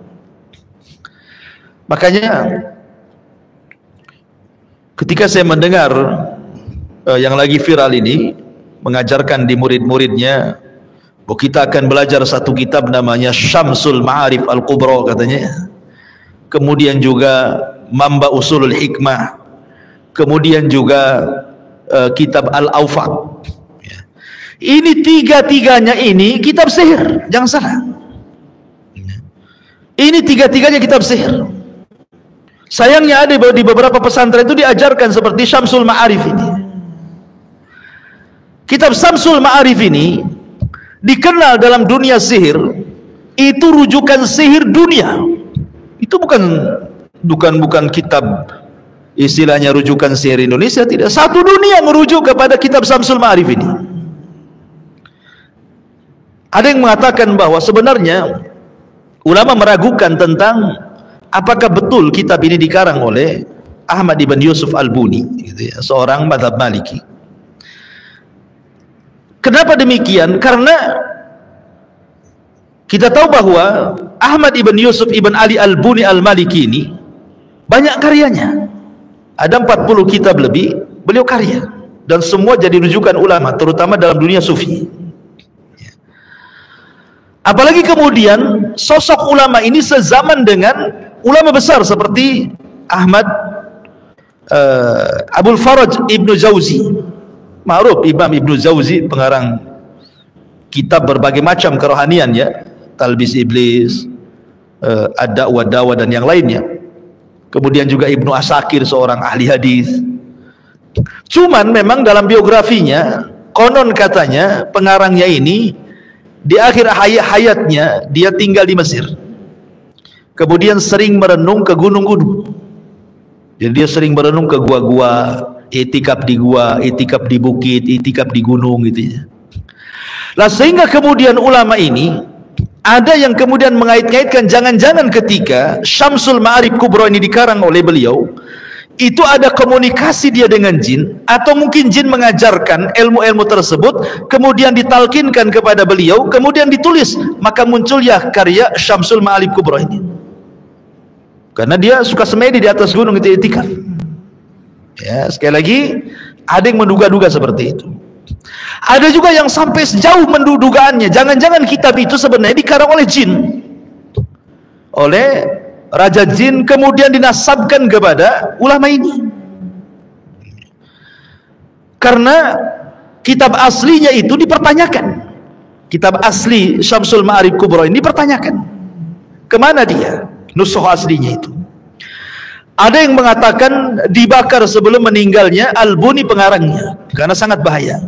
Makanya ketika saya mendengar yang lagi viral ini mengajarkan di murid-muridnya bahwa kita akan belajar satu kitab namanya Syamsul Ma'arif Al-Kubra katanya, kemudian juga Mamba Usulul Hikmah, kemudian juga kitab Al-Awfaq ya. Ini tiga-tiganya ini kitab sihir, jangan salah, ini tiga-tiganya kitab sihir. Sayangnya ada di beberapa pesantren itu diajarkan seperti Syamsul Ma'arif ini. Kitab Syamsul Ma'arif ini dikenal dalam dunia sihir itu rujukan sihir dunia. Itu bukan kitab istilahnya rujukan sihir Indonesia, tidak. Satu dunia merujuk kepada kitab Syamsul Ma'arif ini. Ada yang mengatakan bahwa sebenarnya ulama meragukan tentang apakah betul kitab ini dikarang oleh Ahmad ibn Yusuf Al-Buni gitu ya, seorang mazhab Maliki. Kenapa demikian? Karena kita tahu bahwa Ahmad ibn Yusuf ibn Ali Al-Buni Al-Maliki ini banyak karyanya, ada 40 kitab lebih beliau karya, dan semua jadi rujukan ulama terutama dalam dunia sufi. Apalagi kemudian sosok ulama ini sezaman dengan ulama besar seperti Ahmad Abul Faraj Ibnu Jauzi, ma'ruf Imam Ibnu Jauzi, pengarang kitab berbagai macam kerohanian ya, Talbis Iblis, Ad-Da'wa dan yang lainnya. kemudian juga Ibnu Asakir seorang ahli hadis. Cuman memang dalam biografinya konon katanya pengarangnya ini di akhir hayatnya dia tinggal di Mesir, kemudian sering merenung ke gunung-gunung. Jadi dia sering merenung ke gua-gua, itikaf di gua, itikaf di bukit, itikaf di gunung gitu ya. Lah sehingga kemudian ulama ini ada yang kemudian mengait-ngaitkan jangan-jangan ketika Syamsul Ma'arif Kubra ini dikarang oleh beliau itu ada komunikasi dia dengan jin, atau mungkin jin mengajarkan ilmu-ilmu tersebut kemudian ditalkinkan kepada beliau, kemudian ditulis, maka muncul ya karya Syamsul Ma'arif Kubra ini. Karena dia suka semedi di atas gunung itu itikaf. Ya, sekali lagi ada yang menduga-duga seperti itu. Ada juga yang sampai sejauh mendugaannya, jangan-jangan kitab itu sebenarnya dikarang oleh jin, oleh raja jin, kemudian dinasabkan kepada ulama ini. Karena kitab aslinya itu dipertanyakan. Kitab asli Syamsul Ma'arif Kubra ini dipertanyakan. Kemana dia? Nusukh aslinya itu. Ada yang mengatakan dibakar sebelum meninggalnya Al-Buni pengarangnya, karena sangat bahaya.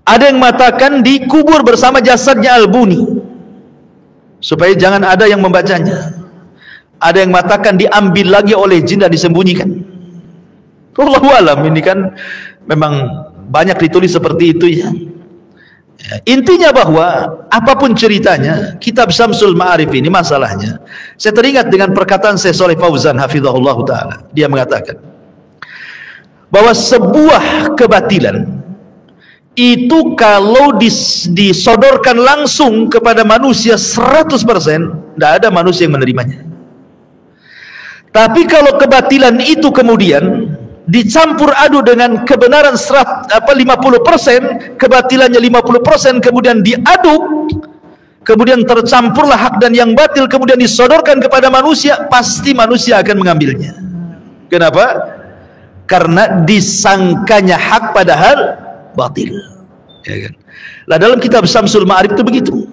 Ada yang mengatakan dikubur bersama jasadnya Al-Buni supaya jangan ada yang membacanya. Ada yang mengatakan diambil lagi oleh jin dan disembunyikan. Wallahu alam, ini kan memang banyak ditulis seperti itu ya. Intinya bahwa apapun ceritanya, kitab Syamsul Ma'arif ini masalahnya, saya teringat dengan perkataan Syekh Shalih Fauzan hafizahullah taala. Dia mengatakan bahwa sebuah kebatilan itu kalau disodorkan langsung kepada manusia 100%, tidak ada manusia yang menerimanya. Tapi kalau kebatilan itu kemudian dicampur aduk dengan kebenaran 50%, kebatilannya 50%, kemudian diaduk, kemudian tercampurlah hak dan yang batil, kemudian disodorkan kepada manusia, pasti manusia akan mengambilnya. Kenapa? Karena disangkanya hak padahal batil. Ya kan? Lah dalam kitab Syamsul Ma'arif itu begitu.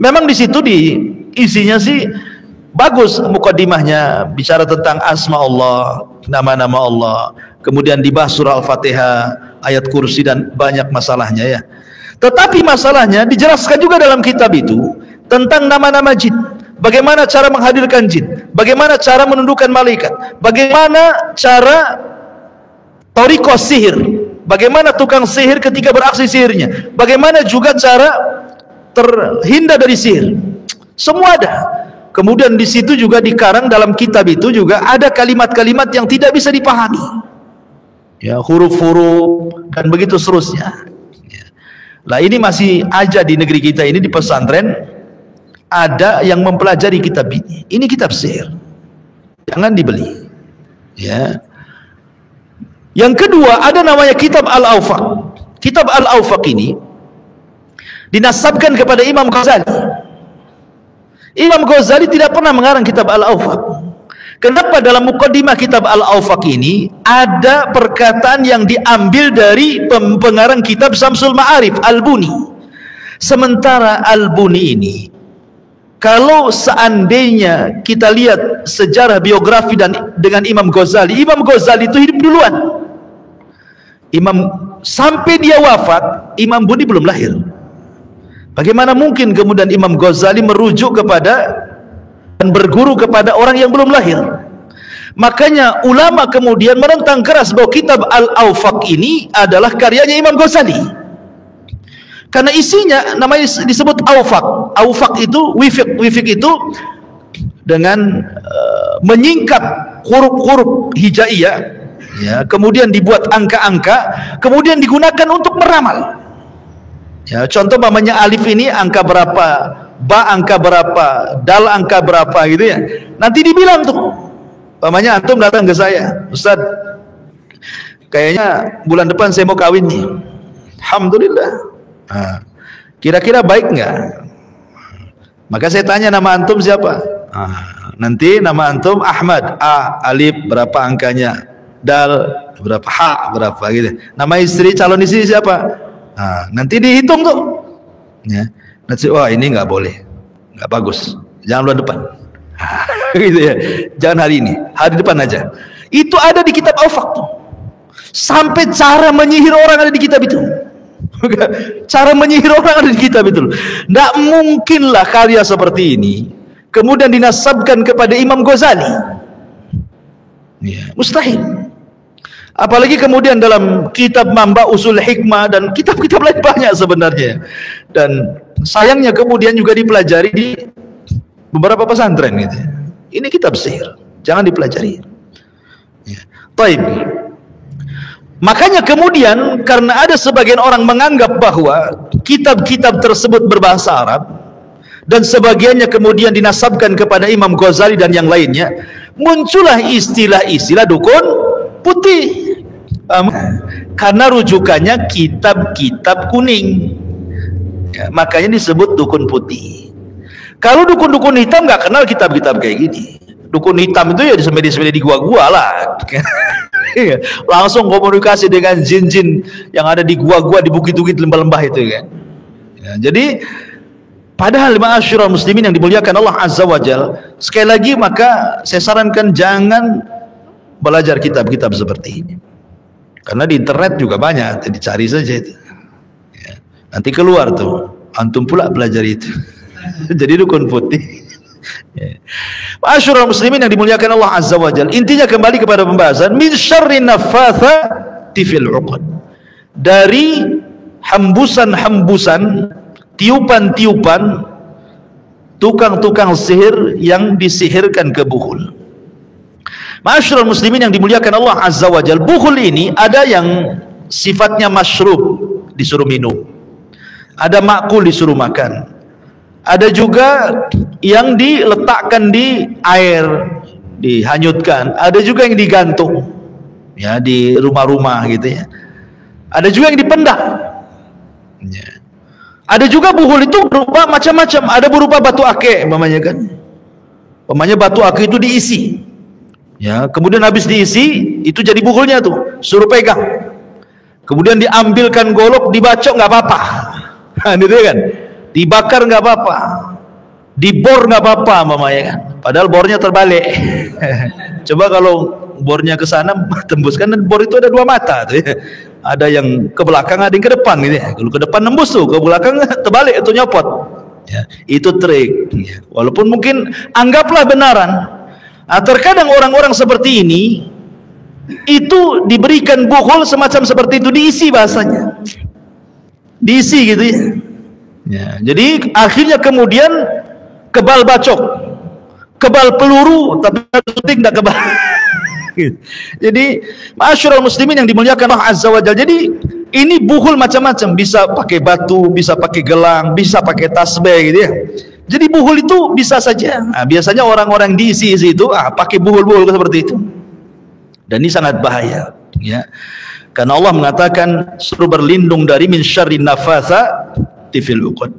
Memang di situ isinya sih bagus, mukaddimahnya bicara tentang asma Allah, nama-nama Allah, kemudian dibahas surah Al-Fatihah, ayat kursi dan banyak masalahnya ya. Tetapi masalahnya dijelaskan juga dalam kitab itu tentang nama-nama jin, bagaimana cara menghadirkan jin, bagaimana cara menundukkan malaikat, bagaimana cara thariqah sihir, bagaimana tukang sihir ketika beraksi sihirnya, bagaimana juga cara terhindar dari sihir, semua ada. Kemudian di situ juga dikarang dalam kitab itu juga ada kalimat-kalimat yang tidak bisa dipahami, ya, huruf-huruf dan begitu seterusnya. Ya. Lah ini masih aja di negeri kita ini, di pesantren ada yang mempelajari kitab ini. Ini kitab sihir, jangan dibeli. Ya. Yang kedua ada namanya kitab Al-Awfaq. Kitab Al-Awfaq ini dinasabkan kepada Imam Ghazali. Imam Ghazali tidak pernah mengarang kitab Al-Awfaq. Kenapa dalam mukaddimah kitab Al-Awfaq ini ada perkataan yang diambil dari pengarang kitab Syamsul Ma'arif, Al-Buni. Sementara Al-Buni ini, kalau seandainya kita lihat sejarah biografi dan dengan Imam Ghazali itu hidup duluan. Sampai dia wafat, Imam Buni belum lahir. Bagaimana mungkin kemudian Imam Ghazali merujuk kepada dan berguru kepada orang yang belum lahir? Makanya ulama kemudian menentang keras bahwa kitab Al-Awfaq ini adalah karyanya Imam Ghazali. Karena isinya namanya disebut Awfaq. Awfaq itu wifik itu dengan menyingkap huruf-huruf hijaiyah, ya, kemudian dibuat angka-angka, kemudian digunakan untuk meramal. Ya, contoh namanya alif ini angka berapa, ba angka berapa, dal angka berapa gitu ya. Nanti dibilang tuh, namanya antum datang ke saya, Ustaz, kayaknya bulan depan saya mau kawin nih. Alhamdulillah. Nah, kira-kira baik nggak? Maka saya tanya nama antum siapa? Nanti nama antum Ahmad, A, alif berapa angkanya, dal berapa, ha berapa gitu. Nama istri, calon istri siapa? Nanti dihitung tuh, ya. Nanti wah ini nggak boleh, nggak bagus, jangan bulan depan. gitu ya. Jangan hari ini, hari depan aja. Itu ada di kitab Al-Faq tuh. Sampai cara menyihir orang ada di kitab itu. Cara menyihir orang ada di kitab itu. Tidak mungkinlah karya seperti ini kemudian dinasabkan kepada Imam Ghazali. Ya, mustahil. Apalagi kemudian dalam kitab Mamba Usul Hikmah dan kitab-kitab lain banyak sebenarnya. Dan sayangnya kemudian juga dipelajari di beberapa pesantren gitu. Ini kitab sihir, jangan dipelajari. Ya. Taib. Makanya kemudian karena ada sebagian orang menganggap bahwa kitab-kitab tersebut berbahasa Arab dan sebagiannya kemudian dinasabkan kepada Imam Ghazali dan yang lainnya, muncullah istilah-istilah dukun putih. Karena rujukannya kitab-kitab kuning. Ya, makanya disebut dukun putih. Kalau dukun-dukun hitam nggak kenal kitab-kitab kayak gini. Dukun hitam itu ya disemedi-semedi di gua-gua lah. Langsung komunikasi dengan jin-jin yang ada di gua-gua, di bukit-bukit, lembah-lembah itu kan. Ya, jadi padahal ma'asyiral muslimin yang dimuliakan Allah Azza wa Jalla, sekali lagi maka saya sarankan jangan belajar kitab-kitab seperti ini. Karena di internet juga banyak, dicari saja itu. Ya, nanti keluar tuh, antum pula belajar itu. Jadi dukun putih. Ya. Ma'asyiral muslimin yang dimuliakan Allah Azza wa Jalla, intinya kembali kepada pembahasan min syarri naffatsati fil 'uqad. Dari hembusan-hembusan, tiupan-tiupan tukang-tukang sihir yang disihirkan ke buhul. Ma'asyiral muslimin yang dimuliakan Allah Azza wa Jalla, buhul ini ada yang sifatnya masyrub, disuruh minum. Ada makul, disuruh makan. Ada juga yang diletakkan di air, dihanyutkan. Ada juga yang digantung, ya, di rumah-rumah gitu ya. Ada juga yang dipendam. Ya. Ada juga buhul itu berupa macam-macam. Ada berupa batu ake, umpamanya kan. Umpamanya batu ake itu diisi. Ya, kemudian habis diisi, itu jadi buhulnya tuh. Suruh pegang. Kemudian diambilkan golok, dibacok nggak apa-apa. Nah, gitu kan. Dibakar nggak apa-apa, dibor nggak apa-apa, mamanya kan. Padahal bornya terbalik. Coba kalau bornya ke sana, tembuskan, dan bor itu ada dua mata tuh ya. Ada yang ke belakang, ada yang ke depan gitu ya. Kalau ke depan nembus tuh, ke belakang terbalik itu nyopot. Ya, itu trik. Ya. Walaupun mungkin anggaplah benaran. Nah, terkadang orang-orang seperti ini itu diberikan buhul semacam seperti itu, diisi bahasanya, diisi gitu ya. Ya, jadi akhirnya kemudian kebal bacok, kebal peluru, tapi syuting tidak kebal. Jadi ma'asyiral muslimin yang dimuliakan Allah Azza wa Jalla, jadi ini buhul macam-macam, bisa pakai batu, bisa pakai gelang, bisa pakai tasbih gitu ya. Jadi buhul itu bisa saja. Nah, biasanya orang-orang diisi-isi itu pakai buhul-buhul seperti itu. Dan ini sangat bahaya, ya. Karena Allah mengatakan suruh berlindung dari min syarri naffatsati fil 'uqad.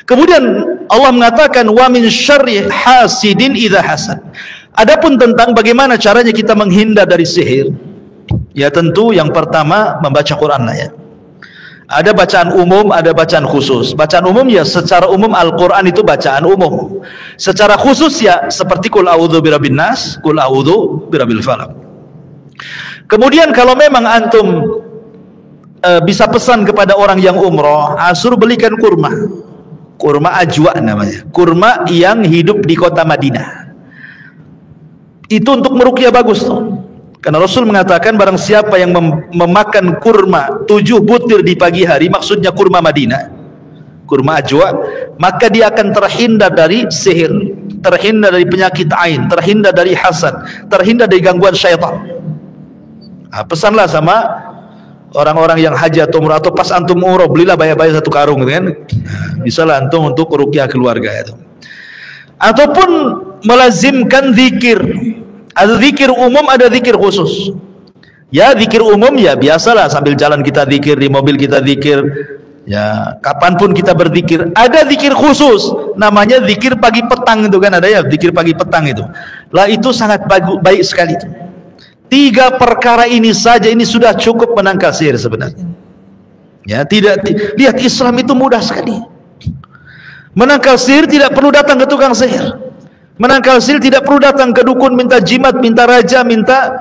Kemudian Allah mengatakan wa min syarri hasidin idza hasad. Adapun tentang bagaimana caranya kita menghindar dari sihir, ya tentu yang pertama membaca Quran lah ya. Ada bacaan umum, ada bacaan khusus. Bacaan umum ya secara umum Al-Quran itu bacaan umum. Secara khusus ya seperti Qul a'udzu birabbin nas, Qul a'udzu birabbil falaq. Kemudian kalau memang antum bisa pesan kepada orang yang umroh, suruh belikan kurma. Kurma ajwa namanya. Kurma yang hidup di kota Madinah. Itu untuk meruqyah bagus tuh. Karena Rasul mengatakan barang siapa yang memakan kurma 7 butir di pagi hari, maksudnya kurma Madinah, kurma ajwa, maka dia akan terhindar dari sihir, terhindar dari penyakit ain, terhindar dari hasad, terhindar dari gangguan syaitan. Nah, pesanlah sama orang-orang yang haji atau umrah, atau pas antum umrah belilah banyak-banyak 1 karung gitu kan. Bisa lah antum untuk ruqyah keluarga itu. Ataupun melazimkan zikir. Ada zikir umum, ada zikir khusus. Ya zikir umum ya biasalah, sambil jalan kita zikir, di mobil kita zikir, ya kapanpun kita berzikir. Ada zikir khusus, namanya zikir pagi petang itu kan, ada ya zikir pagi petang itu. Lah itu sangat baik sekali itu. 3 perkara ini saja ini sudah cukup menangkal sihir sebenarnya. Ya, tidak, lihat Islam itu mudah sekali. Menangkal sihir tidak perlu datang ke tukang sihir. Menangkal sihir tidak perlu datang ke dukun minta jimat, minta raja, minta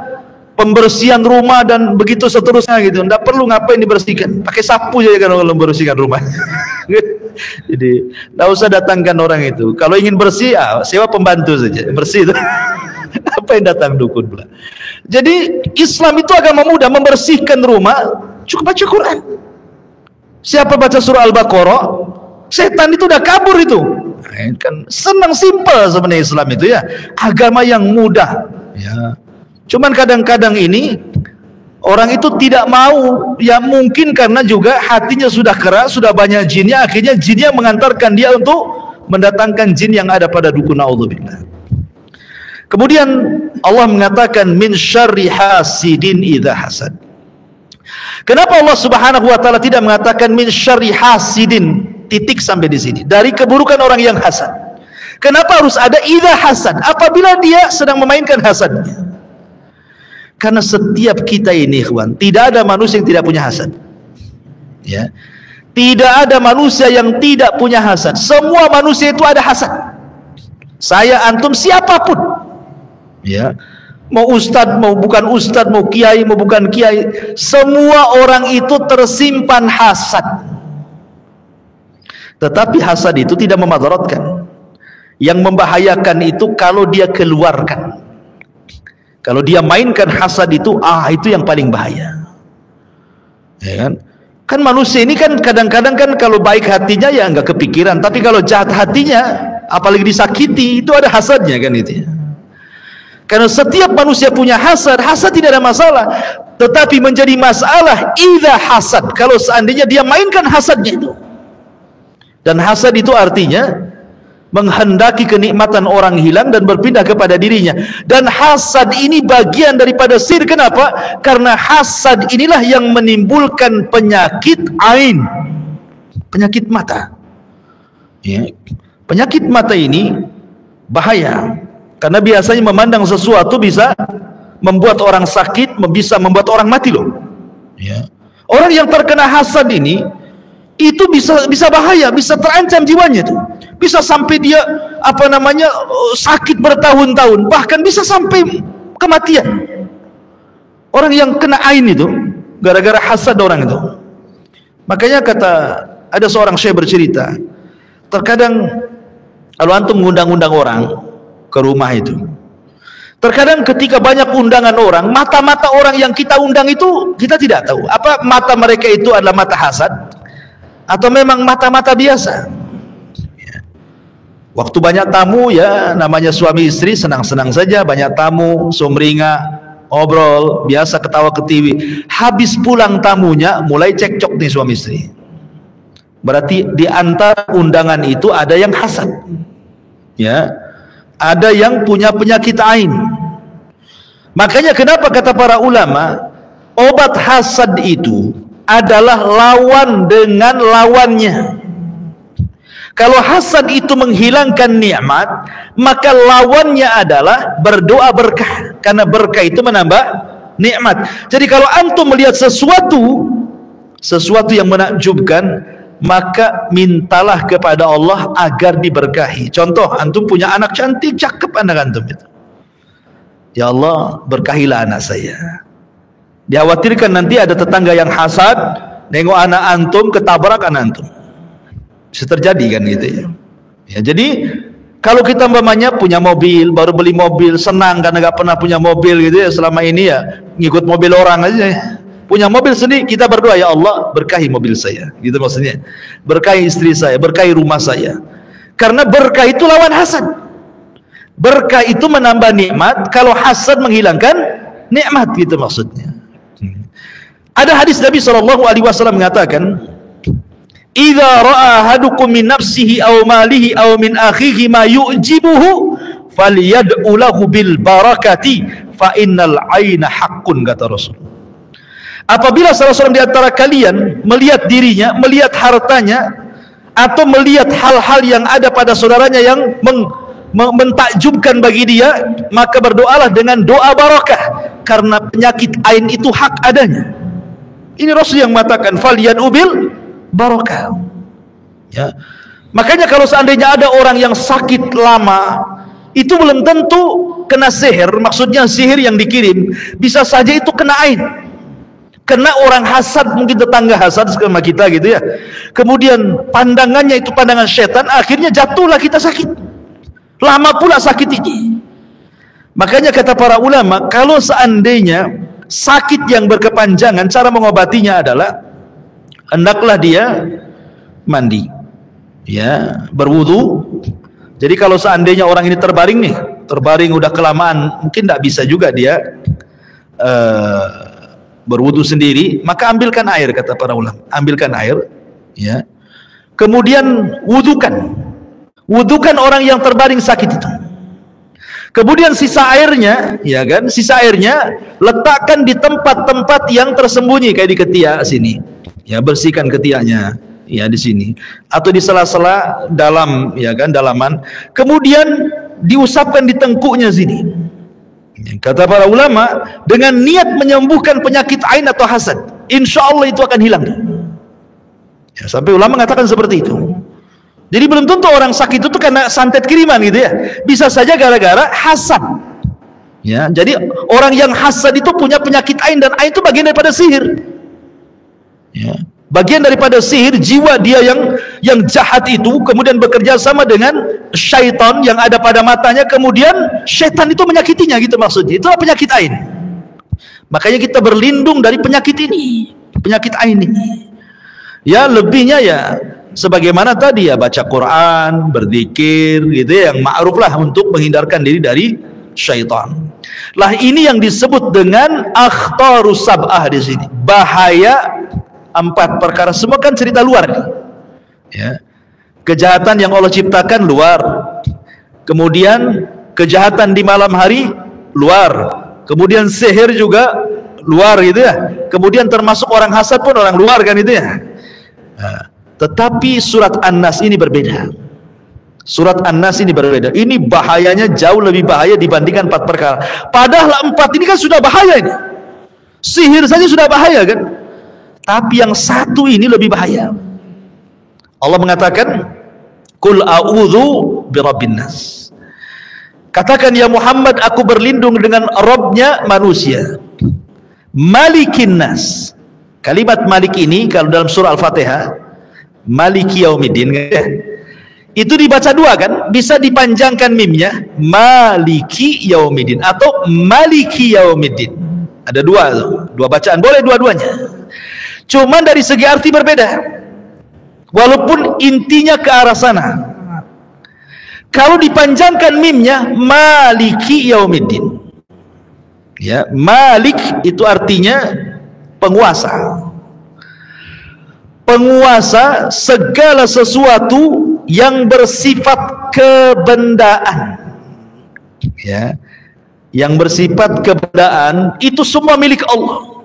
pembersihan rumah dan begitu seterusnya gitu. Tidak perlu ngapain dibersihkan, pakai sapu saja kan kalau membersihkan rumah. Jadi tidak usah datangkan orang itu. Kalau ingin bersih, sewa pembantu saja bersih itu. Apa yang datang dukun pula? Jadi Islam itu agama mudah, membersihkan rumah cukup baca Quran. Siapa baca surah Al-Baqarah, setan itu udah kabur itu. Kan senang, simpel sebenarnya Islam itu ya, agama yang mudah ya. Cuman kadang-kadang ini orang itu tidak mau, ya mungkin karena juga hatinya sudah keras, sudah banyak jinnya, akhirnya jinnya mengantarkan dia untuk mendatangkan jin yang ada pada dukun. Naudzubillah. Kemudian Allah mengatakan min syarri hasidin idza hasad. Kenapa Allah Subhanahu wa taala tidak mengatakan min syarri hasidin titik sampai di sini, dari keburukan orang yang hasad? Kenapa harus ada idza hasad apabila dia sedang memainkan hasadnya? Karena setiap kita ini, ikhwan, tidak ada manusia yang tidak punya hasad. Ya. Tidak ada manusia yang tidak punya hasad. Semua manusia itu ada hasad. Saya, antum, siapapun. Ya. Mau ustadz, mau bukan ustadz, mau kiai, mau bukan kiai, semua orang itu tersimpan hasad. Tetapi hasad itu tidak memadaratkan. Yang membahayakan itu kalau dia keluarkan. Kalau dia mainkan hasad itu, itu yang paling bahaya. Ya kan? Kan manusia ini kan kadang-kadang kan kalau baik hatinya ya enggak kepikiran, tapi kalau jahat hatinya, apalagi disakiti, itu ada hasadnya kan itu ya. Karena setiap manusia punya hasad, hasad tidak ada masalah. Tetapi menjadi masalah idza hasad, kalau seandainya dia mainkan hasadnya itu. Dan hasad itu artinya menghendaki kenikmatan orang hilang dan berpindah kepada dirinya. Dan hasad ini bagian daripada sihir. Kenapa? Karena hasad inilah yang menimbulkan penyakit ain, penyakit mata. Ya. Penyakit mata ini bahaya, karena biasanya memandang sesuatu bisa membuat orang sakit, bisa membuat orang mati loh. Ya. Orang yang terkena hasad ini itu bisa bahaya, bisa terancam jiwanya tuh. Bisa sampai dia sakit bertahun-tahun, bahkan bisa sampai kematian. Orang yang kena ain itu gara-gara hasad orang itu. Makanya ada seorang syekh bercerita, terkadang kalau antum mengundang-undang orang ke rumah itu, terkadang ketika banyak undangan orang, mata-mata orang yang kita undang itu kita tidak tahu apa mata mereka itu adalah mata hasad atau memang mata-mata biasa. Waktu banyak tamu, ya namanya suami istri senang-senang saja, banyak tamu, sumringah, ngobrol, biasa ketawa ketiwi. Habis pulang tamunya, mulai cekcok nih suami istri. Berarti di antara undangan itu ada yang hasad, ya, ada yang punya penyakit ain. Makanya kenapa kata para ulama, obat hasad itu adalah lawan dengan lawannya. Kalau hasad itu menghilangkan nikmat, maka lawannya adalah berdoa berkah, karena berkah itu menambah nikmat. Jadi kalau antum melihat sesuatu yang menakjubkan, maka mintalah kepada Allah agar diberkahi. Contoh, antum punya anak cantik, cakep anak antum itu. Ya Allah, berkahilah anak saya. Dikhawatirkan nanti ada tetangga yang hasad, nengok anak antum, ketabrak anak antum. Bisa terjadi kan gitu ya. Ya, jadi kalau kita umpamanya punya mobil, baru beli mobil, senang karena gak pernah punya mobil gitu ya, selama ini ya ngikut mobil orang aja ya. Punya mobil sendiri, kita berdoa, ya Allah berkahi mobil saya, gitu maksudnya. Berkahi istri saya, berkahi rumah saya. Karena berkah itu lawan hasad. Berkah itu menambah nikmat, kalau hasad menghilangkan nikmat, gitu maksudnya. Ada hadis Nabi SAW mengatakan, idza ra'a ahadukum min nafsihi aw malihi aw min akhihi ma yu'jibuhu falyad'u lahu bil barakati fa innal aina haqqun, kata Rasul. Apabila salah seorang di antara kalian melihat dirinya, melihat hartanya, atau melihat hal-hal yang ada pada saudaranya yang mentakjubkan bagi dia, maka berdoalah dengan doa barakah, karena penyakit ain itu hak adanya. Ini Rasul yang mengatakan falyad'u bil barakah. Ya. Makanya kalau seandainya ada orang yang sakit lama, itu belum tentu kena sihir. Maksudnya sihir yang dikirim, bisa saja itu kena ain, kena orang hasad, mungkin tetangga hasad sama kita gitu ya. Kemudian pandangannya itu pandangan setan, akhirnya jatuhlah kita sakit. Lama pula sakit ini. Makanya kata para ulama, kalau seandainya sakit yang berkepanjangan, cara mengobatinya adalah hendaklah dia mandi, ya, berwudu. Jadi kalau seandainya orang ini terbaring udah kelamaan, mungkin tidak bisa juga dia berwudu sendiri, maka ambilkan air, kata para ulama, ambilkan air, ya, kemudian wudukan orang yang terbaring sakit itu. Kemudian sisa airnya, ya kan, sisa airnya letakkan di tempat-tempat yang tersembunyi, kayak di ketiak sini, ya, bersihkan ketiaknya, ya, di sini atau di sela-sela dalam, ya kan, dalaman. Kemudian diusapkan di tengkuknya sini. Kata para ulama, dengan niat menyembuhkan penyakit ain atau hasad, insya Allah itu akan hilang. Ya, sampai ulama mengatakan seperti itu. Jadi belum tentu orang sakit itu karena santet kiriman gitu ya. Bisa saja gara-gara hasad. Ya, jadi orang yang hasad itu punya penyakit ain, dan ain itu bagian daripada sihir. Ya, bagian daripada sihir, jiwa dia yang jahat itu kemudian bekerja sama dengan syaitan yang ada pada matanya, kemudian syaitan itu menyakitinya gitu maksudnya. Itulah penyakit ain. Makanya kita berlindung dari penyakit ini, penyakit ain ini. Ya, lebihnya ya sebagaimana tadi ya, baca Quran, berzikir gitu ya, yang ma'ruf lah untuk menghindarkan diri dari syaitan. Lah ini yang disebut dengan akhtarus sab'ah di sini. Bahaya 4 perkara, semua kan cerita luar nih. Ya. Kejahatan yang Allah ciptakan luar. Kemudian kejahatan di malam hari luar. Kemudian sihir juga luar gitu ya. Kemudian termasuk orang hasad pun orang luar kan itu ya. Nah, tetapi surat An-Nas ini berbeda. Surat An-Nas ini berbeda. Ini bahayanya jauh lebih bahaya dibandingkan 4 perkara. Padahal 4 ini kan sudah bahaya ini. Sihir saja sudah bahaya kan. Tapi yang satu ini lebih bahaya. Allah mengatakan, "Qul a'udzu birabbin nas." Katakan ya Muhammad, aku berlindung dengan Rabbnya manusia. Malikin nas. Kalimat Malik ini kalau dalam surah Al-Fatihah, Maliki Yaumiddin, itu dibaca 2 kan, bisa dipanjangkan mimnya, Maliki Yaumiddin atau Maliki Yaumiddin. Ada 2 bacaan, boleh dua-duanya. Cuman dari segi arti berbeda, walaupun intinya ke arah sana. Kalau dipanjangkan mimnya, Maliki Yaumiddin, ya, Malik itu artinya penguasa. Penguasa segala sesuatu yang bersifat kebendaan, ya, yang bersifat kebendaan itu semua milik Allah.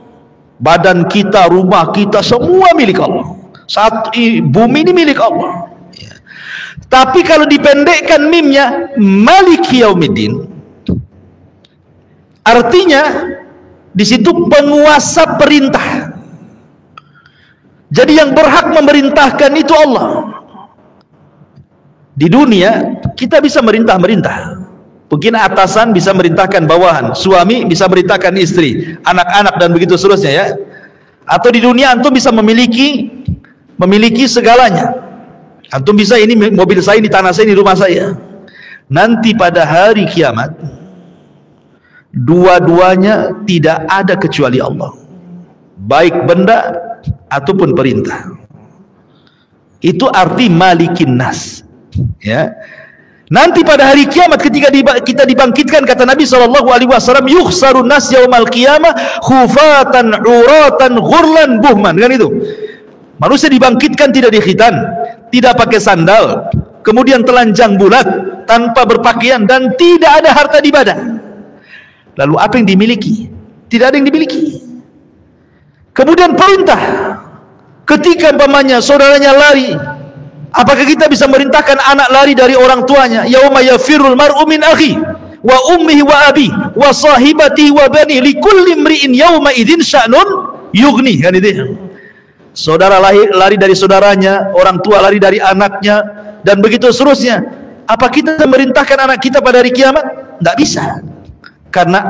Badan kita, rumah kita, semua milik Allah. Bumi ini milik Allah, ya. Tapi kalau dipendekkan mimnya, Maliki Yaumiddin, artinya di situ penguasa perintah. Jadi yang berhak memerintahkan itu Allah. Di dunia kita bisa merintah. Mungkin atasan bisa merintahkan bawahan, suami bisa merintahkan istri, anak-anak dan begitu seterusnya ya. Atau di dunia antum bisa memiliki segalanya. Antum bisa, ini mobil saya, ini tanah saya, ini rumah saya. Nanti pada hari kiamat dua-duanya tidak ada kecuali Allah. Baik benda ataupun perintah. Itu arti Malikin Nas, ya. Nanti pada hari kiamat ketika kita dibangkitkan, kata Nabi SAW, yukhsarun nas yaumal qiyamah khufatan uratan ghurlan buhman, kan itu. Manusia dibangkitkan tidak dikhitan, tidak pakai sandal, kemudian telanjang bulat, tanpa berpakaian, dan tidak ada harta di badan. Lalu apa yang dimiliki? Tidak ada yang dimiliki. Kemudian perintah, ketika umpamanya saudaranya lari, apakah kita bisa merintahkan anak lari dari orang tuanya? Yauma yafirul mar'u min akhi wa ummihi wa abi wa sahibatihi wa bani likulli imri'in yauma idzin sya'nun yughni, kan itu. Saudara lari dari saudaranya, orang tua lari dari anaknya, dan begitu seterusnya. Apa kita memerintahkan anak kita pada hari kiamat? Tidak bisa. Karena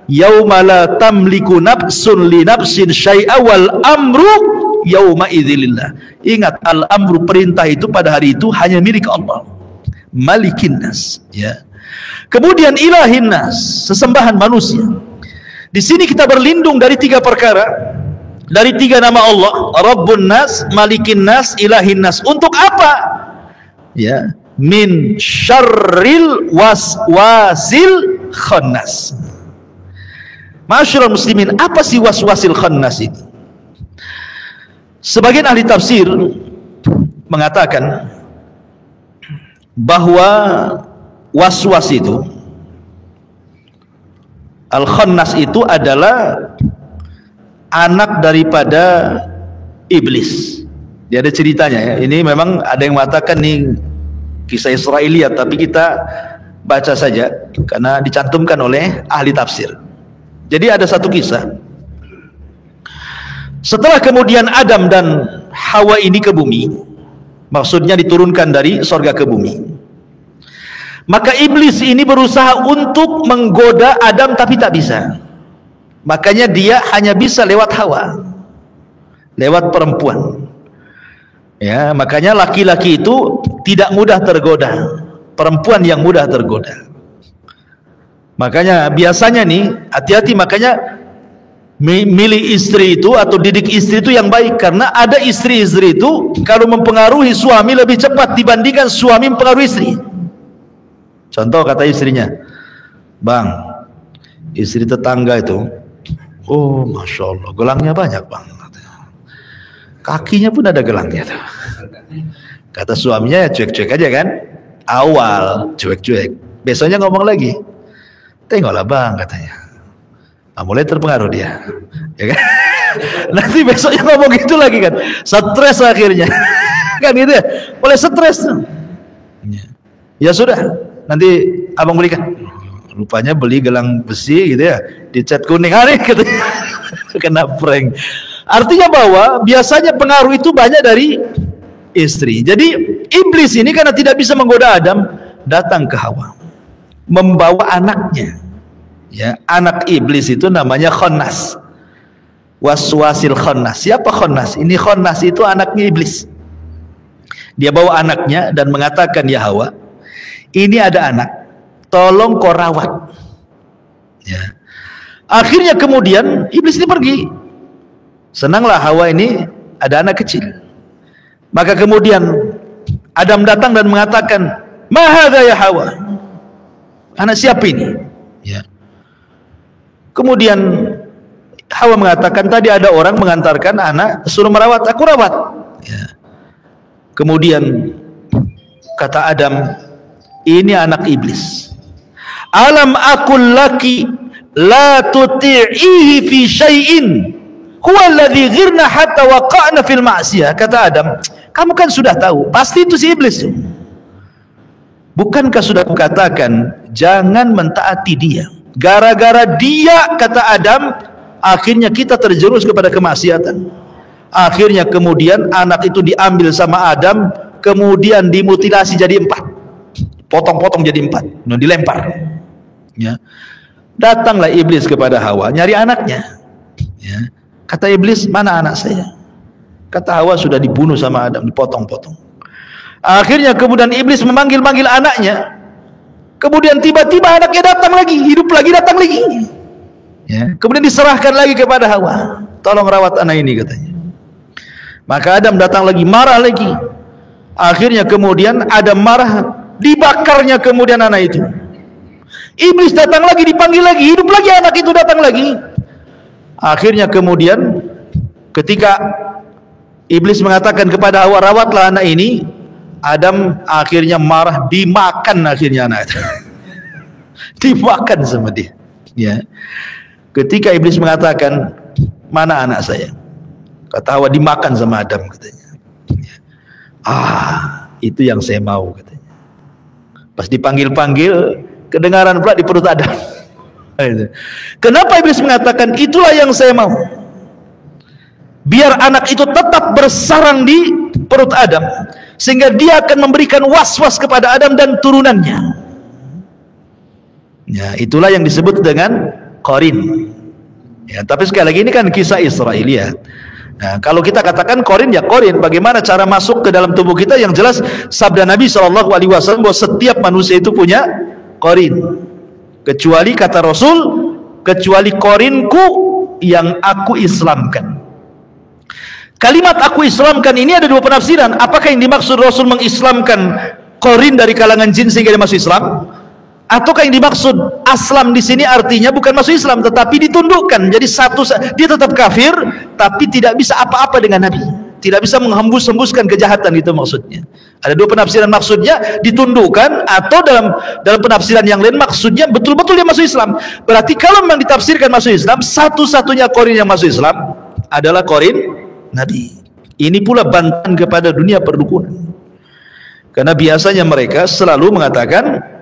yauma la tamliku nafsun li nafsin syai'a wal amru yauma idzilillah. Ingat, al amru, perintah itu pada hari itu hanya milik Allah. Malikin nas, ya. Kemudian ilahin nas, sesembahan manusia. Di sini kita berlindung dari 3 perkara, dari 3 nama Allah, Rabbun nas, Malikin nas, Ilahin nas. Untuk apa? Ya, min syarril waswasil khannas. Ma'asyiral muslimin, apa sih waswasil khannas itu? Sebagian ahli tafsir mengatakan bahwa waswas itu, al-khannas itu adalah anak daripada iblis. Dia ada ceritanya ya. Ini memang ada yang mengatakan nih kisah Israiliyat, tapi kita baca saja karena dicantumkan oleh ahli tafsir. Jadi ada satu kisah. Setelah kemudian Adam dan Hawa ini ke bumi, maksudnya diturunkan dari sorga ke bumi, maka iblis ini berusaha untuk menggoda Adam tapi tak bisa. Makanya dia hanya bisa lewat Hawa, lewat perempuan. Ya, makanya laki-laki itu tidak mudah tergoda, perempuan yang mudah tergoda. Makanya biasanya nih, hati-hati, makanya milih istri itu atau didik istri itu yang baik, karena ada istri-istri itu kalau mempengaruhi suami lebih cepat dibandingkan suami mempengaruhi istri. Contoh kata istrinya, "Bang, istri tetangga itu, oh masya Allah, gelangnya banyak bang, kakinya pun ada gelangnya tuh." Kata suaminya, ya cuek-cuek aja kan, awal cuek-cuek, besoknya ngomong lagi, "Tengoklah bang," katanya. Nah, mulai terpengaruh dia, ya kan? Nanti besoknya ngomong gitu lagi kan, stres akhirnya, kan gitu ya, mulai stres. Ya sudah, nanti abang belikan. Rupanya beli gelang besi gitu ya, dicat kuning, hari katanya. Kena prank. Artinya bahwa biasanya pengaruh itu banyak dari istri. Jadi iblis ini karena tidak bisa menggoda Adam, datang ke Hawa, membawa anaknya. Ya, anak iblis itu namanya Khannas, waswasil khannas. Siapa Khannas? Ini Khannas itu anaknya iblis. Dia bawa anaknya dan mengatakan, "Ya Hawa, ini ada anak, tolong kau rawat." Ya. Akhirnya kemudian iblis ini pergi. Senanglah Hawa ini ada anak kecil. Maka kemudian Adam datang dan mengatakan, "Ma hadza ya Hawa?" Anak siapa ini? Ya. Kemudian Hawa mengatakan, "Tadi ada orang mengantarkan anak, suruh merawat, aku rawat." Ya. Kemudian kata Adam, "Ini anak iblis. Alam aqul laki la tuti'ihi fi syai'in huwa alladhi ghirna hatta waqa'na fil ma'siyah." Kata Adam, "Kamu kan sudah tahu, pasti itu si iblis. Bukankah sudah kukatakan jangan mentaati dia? Gara-gara dia," kata Adam, "akhirnya kita terjerumus kepada kemaksiatan." Akhirnya kemudian anak itu diambil sama Adam, kemudian dimutilasi jadi 4, potong-potong jadi 4, nah, dilempar. Ya. Datanglah iblis kepada Hawa nyari anaknya. Ya. Kata iblis, "Mana anak saya?" Kata Hawa, "Sudah dibunuh sama Adam, dipotong-potong." Akhirnya kemudian iblis memanggil-manggil anaknya. Kemudian tiba-tiba anaknya datang lagi, hidup lagi, datang lagi. Ya. Kemudian diserahkan lagi kepada Hawa, "Tolong rawat anak ini," katanya. Maka Adam datang lagi, marah lagi. Akhirnya kemudian Adam marah, dibakarnya kemudian anak itu. Iblis datang lagi, dipanggil lagi, hidup lagi anak itu, datang lagi. Akhirnya kemudian ketika iblis mengatakan kepada Hawa, "Rawatlah anak ini," Adam akhirnya marah, dimakan akhirnya anak itu. Dimakan sama dia. Ya. Ketika iblis mengatakan, "Mana anak saya?" Kata Hawa, "Dimakan sama Adam," katanya. Ya. Itu yang saya mau, katanya. Pas dipanggil-panggil, kedengaran pula di perut Adam. Kenapa iblis mengatakan itulah yang saya mau? Biar anak itu tetap bersarang di perut Adam. sehingga dia akan memberikan was-was kepada Adam dan turunannya. Ya, itulah yang disebut dengan qarin. Ya, tapi sekali lagi ini kan kisah Israiliyat. Nah, kalau kita katakan qarin, ya qarin, bagaimana cara masuk ke dalam tubuh kita? Yang jelas sabda Nabi SAW bahwa setiap manusia itu punya qarin, kecuali kata Rasul, kecuali qarinku yang aku islamkan. Kalimat aku islamkan ini ada dua penafsiran. Apakah yang dimaksud Rasul mengislamkan qarin dari kalangan jin sehingga dia masuk Islam? Ataukah yang dimaksud aslam di sini artinya bukan masuk Islam tetapi ditundukkan, jadi satu, dia tetap kafir tapi tidak bisa apa-apa dengan Nabi, tidak bisa menghembus-hembuskan kejahatan, itu maksudnya. Ada dua penafsiran, maksudnya ditundukkan, atau dalam penafsiran yang lain maksudnya betul-betul dia masuk Islam. Berarti kalau memang ditafsirkan masuk Islam, satu-satunya qarin yang masuk Islam adalah qarin Nabi. Ini pula bantahan kepada dunia perdukunan, karena biasanya mereka selalu mengatakan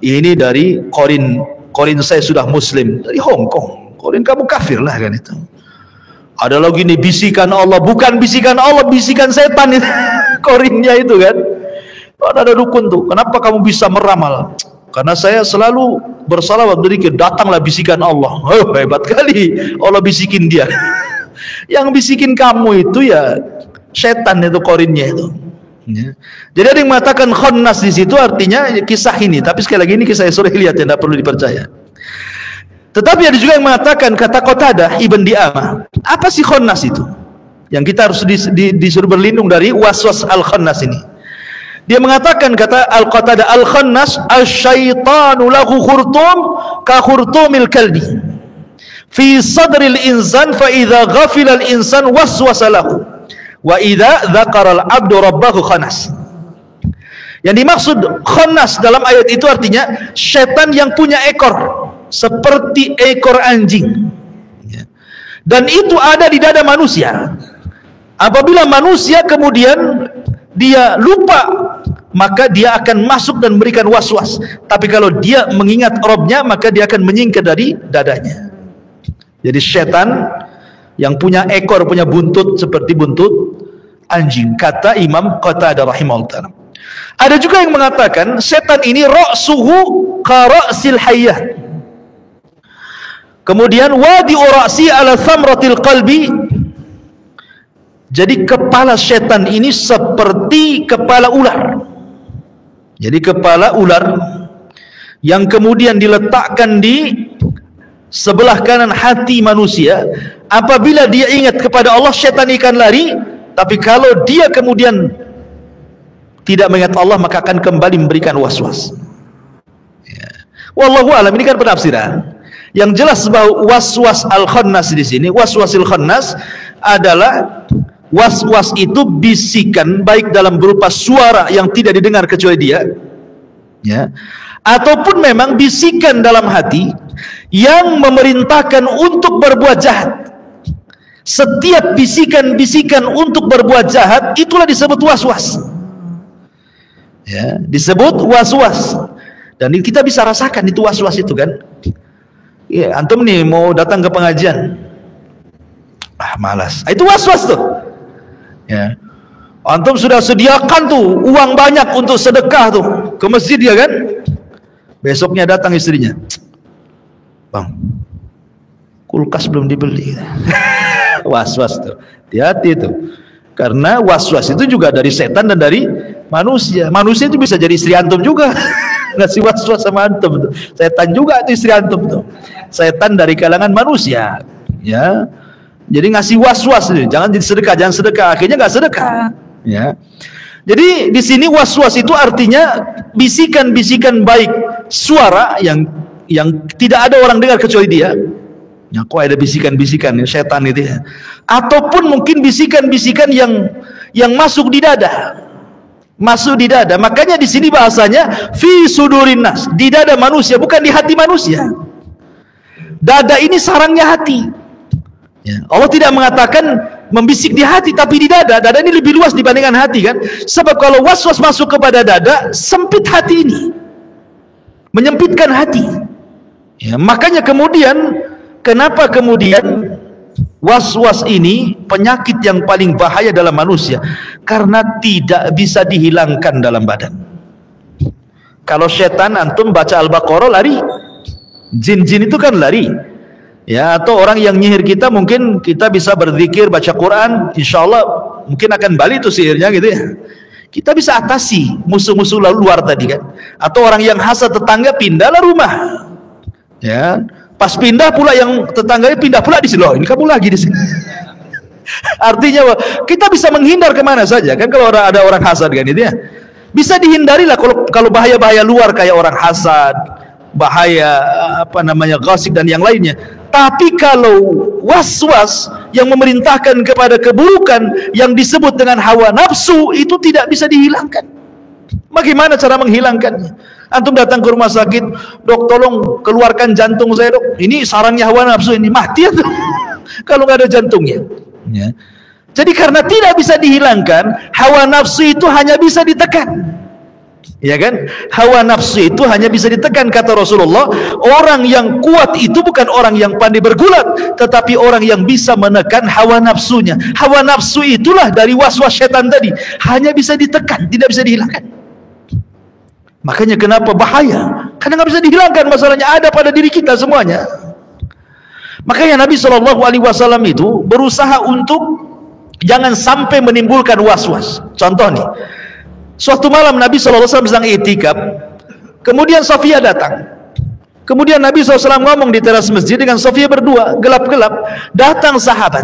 ini dari qarin saya sudah muslim dari Hong Kong, qarin kamu kafir lah kan itu. Ada lagi nih bisikan Allah, bukan bisikan Allah, bisikan setan itu qarinnya itu kan. Ada dukun tuh, kenapa kamu bisa meramal? Karena saya selalu bersalawat sedikit, datanglah bisikan Allah. Oh, hebat kali Allah bisikin dia. Yang bisikin kamu itu ya setan itu qarinnya itu. Ya. Jadi ada yang mengatakan khannas di situ artinya kisah ini, tapi sekali lagi ini kisah Israiliyat yang tidak perlu dipercaya. Tetapi ada juga yang mengatakan, kata Qatadah Ibn Di'amah, apa sih khannas itu? Yang kita harus disuruh berlindung dari waswas al-khannas ini. Dia mengatakan, kata Al-Qatadah, al-khannas asyaitanu lahu khurtum ka khurtumil kalbi fi sadril insan fa idza ghafila al-insan waswasa lahu wa idza dzakara al-'abdu rabbahu khanas. Yang dimaksud khanas dalam ayat itu artinya setan yang punya ekor seperti ekor anjing, dan itu ada di dada manusia. Apabila manusia kemudian dia lupa, maka dia akan masuk dan memberikan was-was. Tapi kalau dia mengingat Robnya, maka dia akan menyingkir dari dadanya. Jadi setan yang punya ekor, punya buntut seperti buntut anjing, kata Imam Qatadah rahimahullah. Ada juga yang mengatakan setan ini ra'suhu ka ra'sil hayyah, kemudian wadi ra'si ala thamratil qalbi, jadi kepala setan ini seperti kepala ular. Jadi kepala ular yang kemudian diletakkan di sebelah kanan hati manusia. Apabila dia ingat kepada Allah, setan akan lari. Tapi kalau dia kemudian tidak mengingat Allah, maka akan kembali memberikan was-was. Ya. Wallahu alam, ini kan penafsiran. Yang jelas bahwa was-was al-khannas di sini, was-wasil khannas adalah was-was itu bisikan, baik dalam berupa suara yang tidak didengar kecuali dia, ya, ataupun memang bisikan dalam hati yang memerintahkan untuk berbuat jahat. Setiap bisikan-bisikan untuk berbuat jahat itulah disebut was-was, ya, disebut was-was. Dan kita bisa rasakan itu was-was itu kan. Ya, antum nih mau datang ke pengajian, malas, itu was-was tuh. Ya, antum sudah sediakan tuh uang banyak untuk sedekah tuh ke masjid ya kan. Besoknya datang istrinya, bang, kulkas belum dibeli. Was-was tuh, hati-hati tuh, karena was-was itu juga dari setan dan dari manusia. Manusia itu bisa jadi istri antum juga. Ngasih was-was sama antum tuh. Setan juga itu istri antum tuh. Setan dari kalangan manusia, ya. Jadi ngasih was-was nih, jangan sedekah, jangan sedekah, akhirnya nggak sedekah, ya. Jadi di sini was-was itu artinya bisikan-bisikan baik, suara yang tidak ada orang dengar kecuali dia. Ya, kok ada bisikan-bisikan setan itu ya. Ataupun mungkin bisikan-bisikan yang masuk di dada. Masuk di dada. Makanya di sini bahasanya fi sudurin nas, di dada manusia, bukan di hati manusia. Dada ini sarangnya hati. Ya, Allah tidak mengatakan membisik di hati, tapi di dada. Dada ini lebih luas dibandingkan hati kan. Sebab kalau was-was masuk kepada dada, sempit hati ini, menyempitkan hati. Ya, makanya kemudian kenapa kemudian Was-was ini penyakit yang paling bahaya dalam manusia karena tidak bisa dihilangkan dalam badan. Kalau setan, antum baca Al-Baqarah lari, jin-jin itu kan lari ya. Atau orang yang nyihir kita, mungkin kita bisa berzikir, baca Quran, insya Allah mungkin akan balik tuh sihirnya gitu ya. Kita bisa atasi musuh-musuh luar tadi kan. Atau orang yang hasad tetangga, pindahlah rumah ya. Pas pindah pula yang tetangganya pindah pula di sini, loh ini kamu lagi di sini. Artinya kita bisa menghindar kemana saja kan kalau ada orang hasad kan itu ya. Bisa dihindari lah kalau bahaya-bahaya luar kayak orang hasad, bahaya apa namanya ghasib dan yang lainnya. Tapi kalau was-was yang memerintahkan kepada keburukan yang disebut dengan hawa nafsu itu tidak bisa dihilangkan. Bagaimana cara menghilangkannya? Antum datang ke rumah sakit, dok tolong keluarkan jantung saya dok, ini sarangnya hawa nafsu ini, mati atau kalau nggak ada jantungnya ya. Jadi karena tidak bisa dihilangkan, hawa nafsu itu hanya bisa ditekan ya kan. Hawa nafsu itu hanya bisa ditekan, kata Rasulullah. Orang yang kuat itu bukan orang yang pandai bergulat, tetapi orang yang bisa menekan hawa nafsunya. Hawa nafsu itulah dari was-was setan tadi, hanya bisa ditekan, tidak bisa dihilangkan. Makanya kenapa bahaya? Karena nggak bisa dihilangkan, masalahnya ada pada diri kita semuanya. Makanya Nabi SAW itu berusaha untuk jangan sampai menimbulkan was-was. Contoh nih, suatu malam Nabi SAW sedang i'tikaf, kemudian Sofia datang. Kemudian Nabi SAW ngomong di teras masjid dengan Sofia berdua, gelap-gelap. Datang sahabat,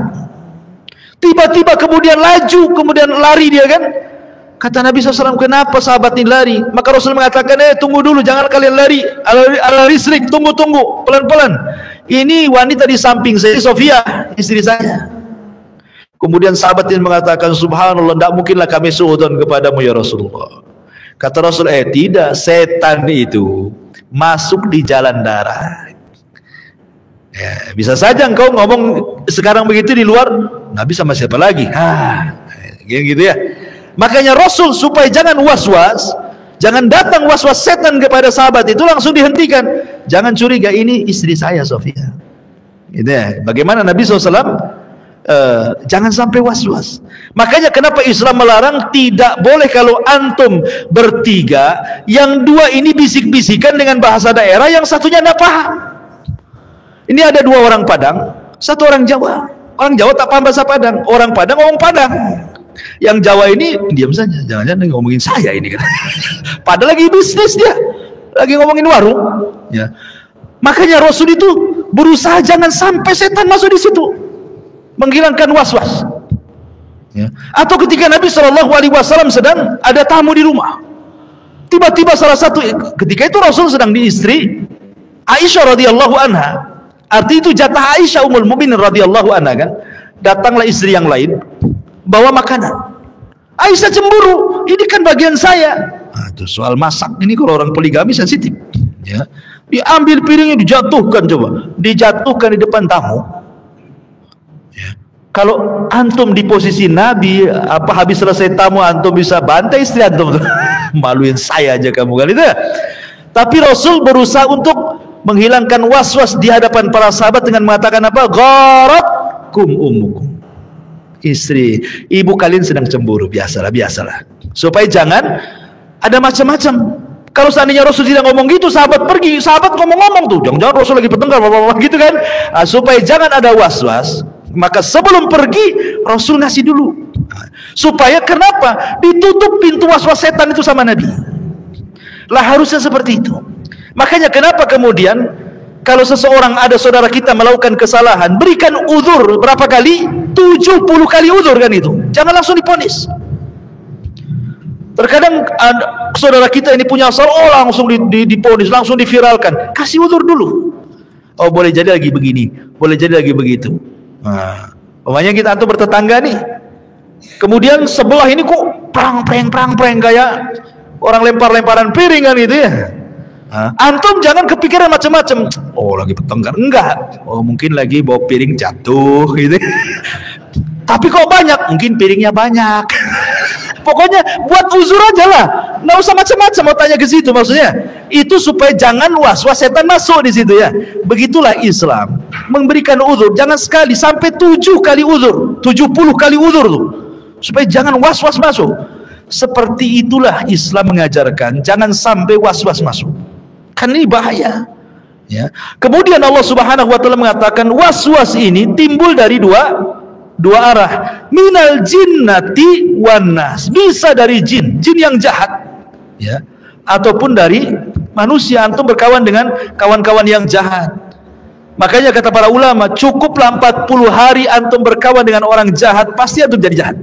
tiba-tiba kemudian laju, kemudian lari dia kan. Kata Nabi SAW, kenapa sahabat ini lari? Maka Rasul mengatakan, tunggu dulu, jangan kalian lari ala rislik, tunggu, pelan-pelan. Ini wanita di samping saya, Sofia, istri saya. Kemudian sahabat ini mengatakan, subhanallah, tidak mungkinlah kami suudzon kepadamu ya Rasulullah. Kata Rasul, tidak, setan itu masuk di jalan darah. Ya, bisa saja engkau ngomong sekarang begitu di luar, Nabi sama siapa lagi? Gitu ya. Makanya Rasul supaya jangan was-was, jangan datang was-was setan kepada sahabat itu, langsung dihentikan. Jangan curiga, ini istri saya Sofia. Gitu ya. Bagaimana Nabi SAW? Jangan sampai was-was. Makanya kenapa Islam melarang tidak boleh kalau antum bertiga, yang dua ini bisik-bisikan dengan bahasa daerah, yang satunya tidak paham. Ini ada dua orang Padang, satu orang Jawa. Orang Jawa tak paham bahasa Padang, orang Padang ngomong Padang. Yang Jawa ini diam saja, jangan-jangan ngomongin saya ini kan. Padahal lagi bisnis dia, lagi ngomongin warung ya. Makanya Rasul itu berusaha jangan sampai setan masuk di situ, menghilangkan was-was ya. Atau ketika Nabi SAW sedang ada tamu di rumah, tiba-tiba salah satu, ketika itu Rasul sedang diistri Aisyah radhiyallahu anha, arti itu jatah Aisyah Ummul Mukminin radhiyallahu anha kan. Datanglah istri yang lain bawa makanan, Aisyah cemburu, ini kan bagian saya. Itu soal masak ini kalau orang poligami sensitif ya. Diambil piringnya, dijatuhkan, coba dijatuhkan di depan tamu ya. Kalau antum di posisi Nabi, apa habis selesai tamu antum bisa bantai istri antum? Maluin saya aja kamu kan itu ya. Tapi Rasul berusaha untuk menghilangkan was-was di hadapan para sahabat dengan mengatakan apa? Gharatkum ummukum, istri ibu kalian sedang cemburu, biasalah, supaya jangan ada macam-macam. Kalau seandainya Rasul tidak ngomong gitu, sahabat pergi, sahabat ngomong-ngomong tuh, jangan-jangan Rasul lagi bertengkar gitu kan. Supaya jangan ada was-was, maka sebelum pergi Rasul ngasih dulu, supaya kenapa? Ditutup pintu was-was setan itu sama Nabi lah, harusnya seperti itu. Makanya kenapa kemudian kalau seseorang, ada saudara kita melakukan kesalahan, berikan uzur berapa kali? 70 kali uzur kan itu. Jangan langsung diponis. Terkadang saudara kita ini punya salah, langsung diponis, langsung diviralkan. Kasih uzur dulu. Oh, boleh jadi lagi begini, boleh jadi lagi begitu. Nah, pokoknya kita antum bertetangga nih. Kemudian sebelah ini kok prang-preng kayak orang lempar-lemparan piring kan gitu ya. Antum jangan kepikiran macam-macam. Oh, lagi bertengkar, enggak. Oh, mungkin lagi bawa piring jatuh gitu. Tapi kok banyak? Mungkin piringnya banyak. Pokoknya buat uzur aja lah. Nggak usah macam-macam mau tanya ke situ, maksudnya. Itu supaya jangan was-was setan masuk di situ ya. Begitulah Islam. memberikan uzur, jangan sekali, sampai 7 kali uzur, 70 kali uzur tuh, supaya jangan was-was masuk. Seperti itulah Islam mengajarkan, jangan sampai was-was masuk, kan ini bahaya ya. Kemudian Allah Subhanahu wa taala mengatakan was-was ini timbul dari dua arah, minal jinnati wan nas, bisa dari jin yang jahat ya, ataupun dari manusia. Antum berkawan dengan kawan-kawan yang jahat. Makanya kata para ulama, cukuplah 40 hari antum berkawan dengan orang jahat, pasti antum jadi jahat.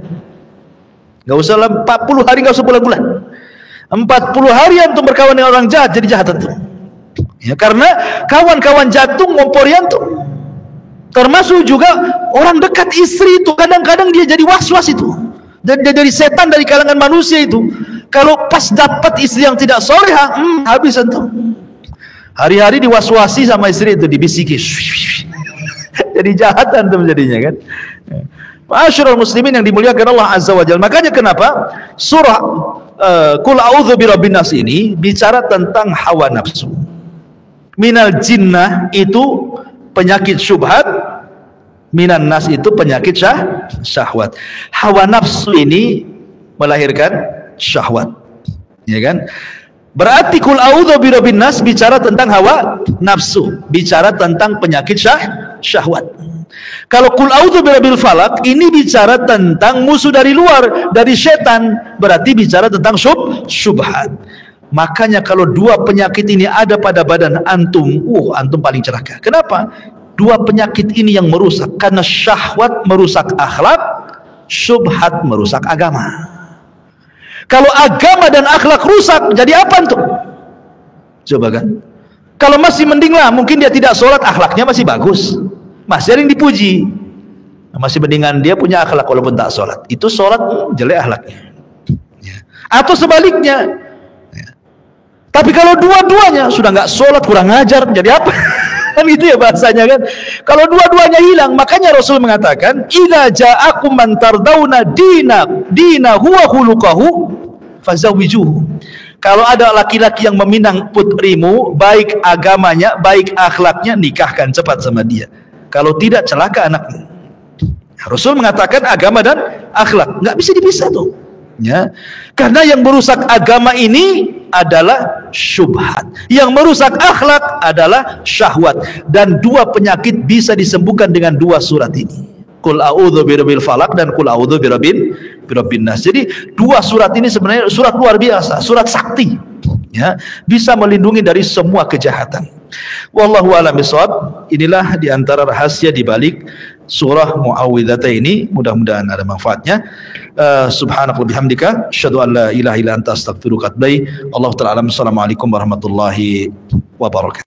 Gak usah 40 hari, gak usah bulan-bulan, 40 hari antum berkawan dengan orang jahat, jadi jahat antum ya. Karena kawan-kawan jantung ngompori antum. Termasuk juga orang dekat istri itu, kadang-kadang dia jadi was-was itu, dan dia jadi setan dari kalangan manusia itu. Kalau pas dapat istri yang tidak soleha, habis antum. Hari-hari diwaswasi sama istri itu, dibisiki, jadi jahat antum jadinya kan. Ma'asyiral muslimin yang dimuliakan Allah Azza wa Jalla. Makanya kenapa surah Qul a'udzu birabbin nas ini bicara tentang hawa nafsu. Minal jinnah itu penyakit syubhat, minan nas itu penyakit syahwat. Hawa nafsu ini melahirkan syahwat, ya kan? Berarti Qul a'udzu birabbin nas bicara tentang hawa nafsu, bicara tentang penyakit syahwat. Kalau Qul a'udzu birabbil falaq ini bicara tentang musuh dari luar, dari setan, berarti bicara tentang syubhat. Makanya kalau dua penyakit ini ada pada badan antum, antum paling celaka. Kenapa? Dua penyakit ini yang merusak, karena syahwat merusak akhlak, syubhat merusak agama. Kalau agama dan akhlak rusak, jadi apa antum? Coba kan? Kalau masih mending lah, mungkin dia tidak sholat, akhlaknya masih bagus, masih ada yang dipuji, masih mendingan dia punya akhlak walaupun tak sholat. Itu sholat jelek akhlaknya ya. Atau sebaliknya ya. Tapi kalau dua-duanya sudah nggak sholat, kurang ajar, jadi apa? Kan itu ya bahasanya kan. Kalau dua-duanya hilang, makanya Rasul mengatakan, idza ja'akum man tardawna dinahu wa khuluquhu fazawijuhu. Kalau ada laki-laki yang meminang putrimu, baik agamanya, baik akhlaknya, nikahkan cepat sama dia. Kalau tidak, celaka anakmu. Rasul mengatakan agama dan akhlak nggak bisa dipisah tuh ya. Karena yang merusak agama ini adalah syubhat, yang merusak akhlak adalah syahwat. Dan dua penyakit bisa disembuhkan dengan dua surat ini, Qul a'udzu birabbil falaq dan Qul a'udzu birabbin nas. Jadi dua surat ini sebenarnya surat luar biasa, surat sakti ya, bisa melindungi dari semua kejahatan. Wallahu a'lam bishawab. Inilah diantara rahasia di balik surah Muawwidzatain ini, mudah-mudahan ada manfaatnya. Subhanakallahumma bihamdika asyhadu an la ilaha illa anta astaghfiruka wa atubu ilaik. Allahu ta'ala alam. Assalamualaikum warahmatullahi wabarakatuh.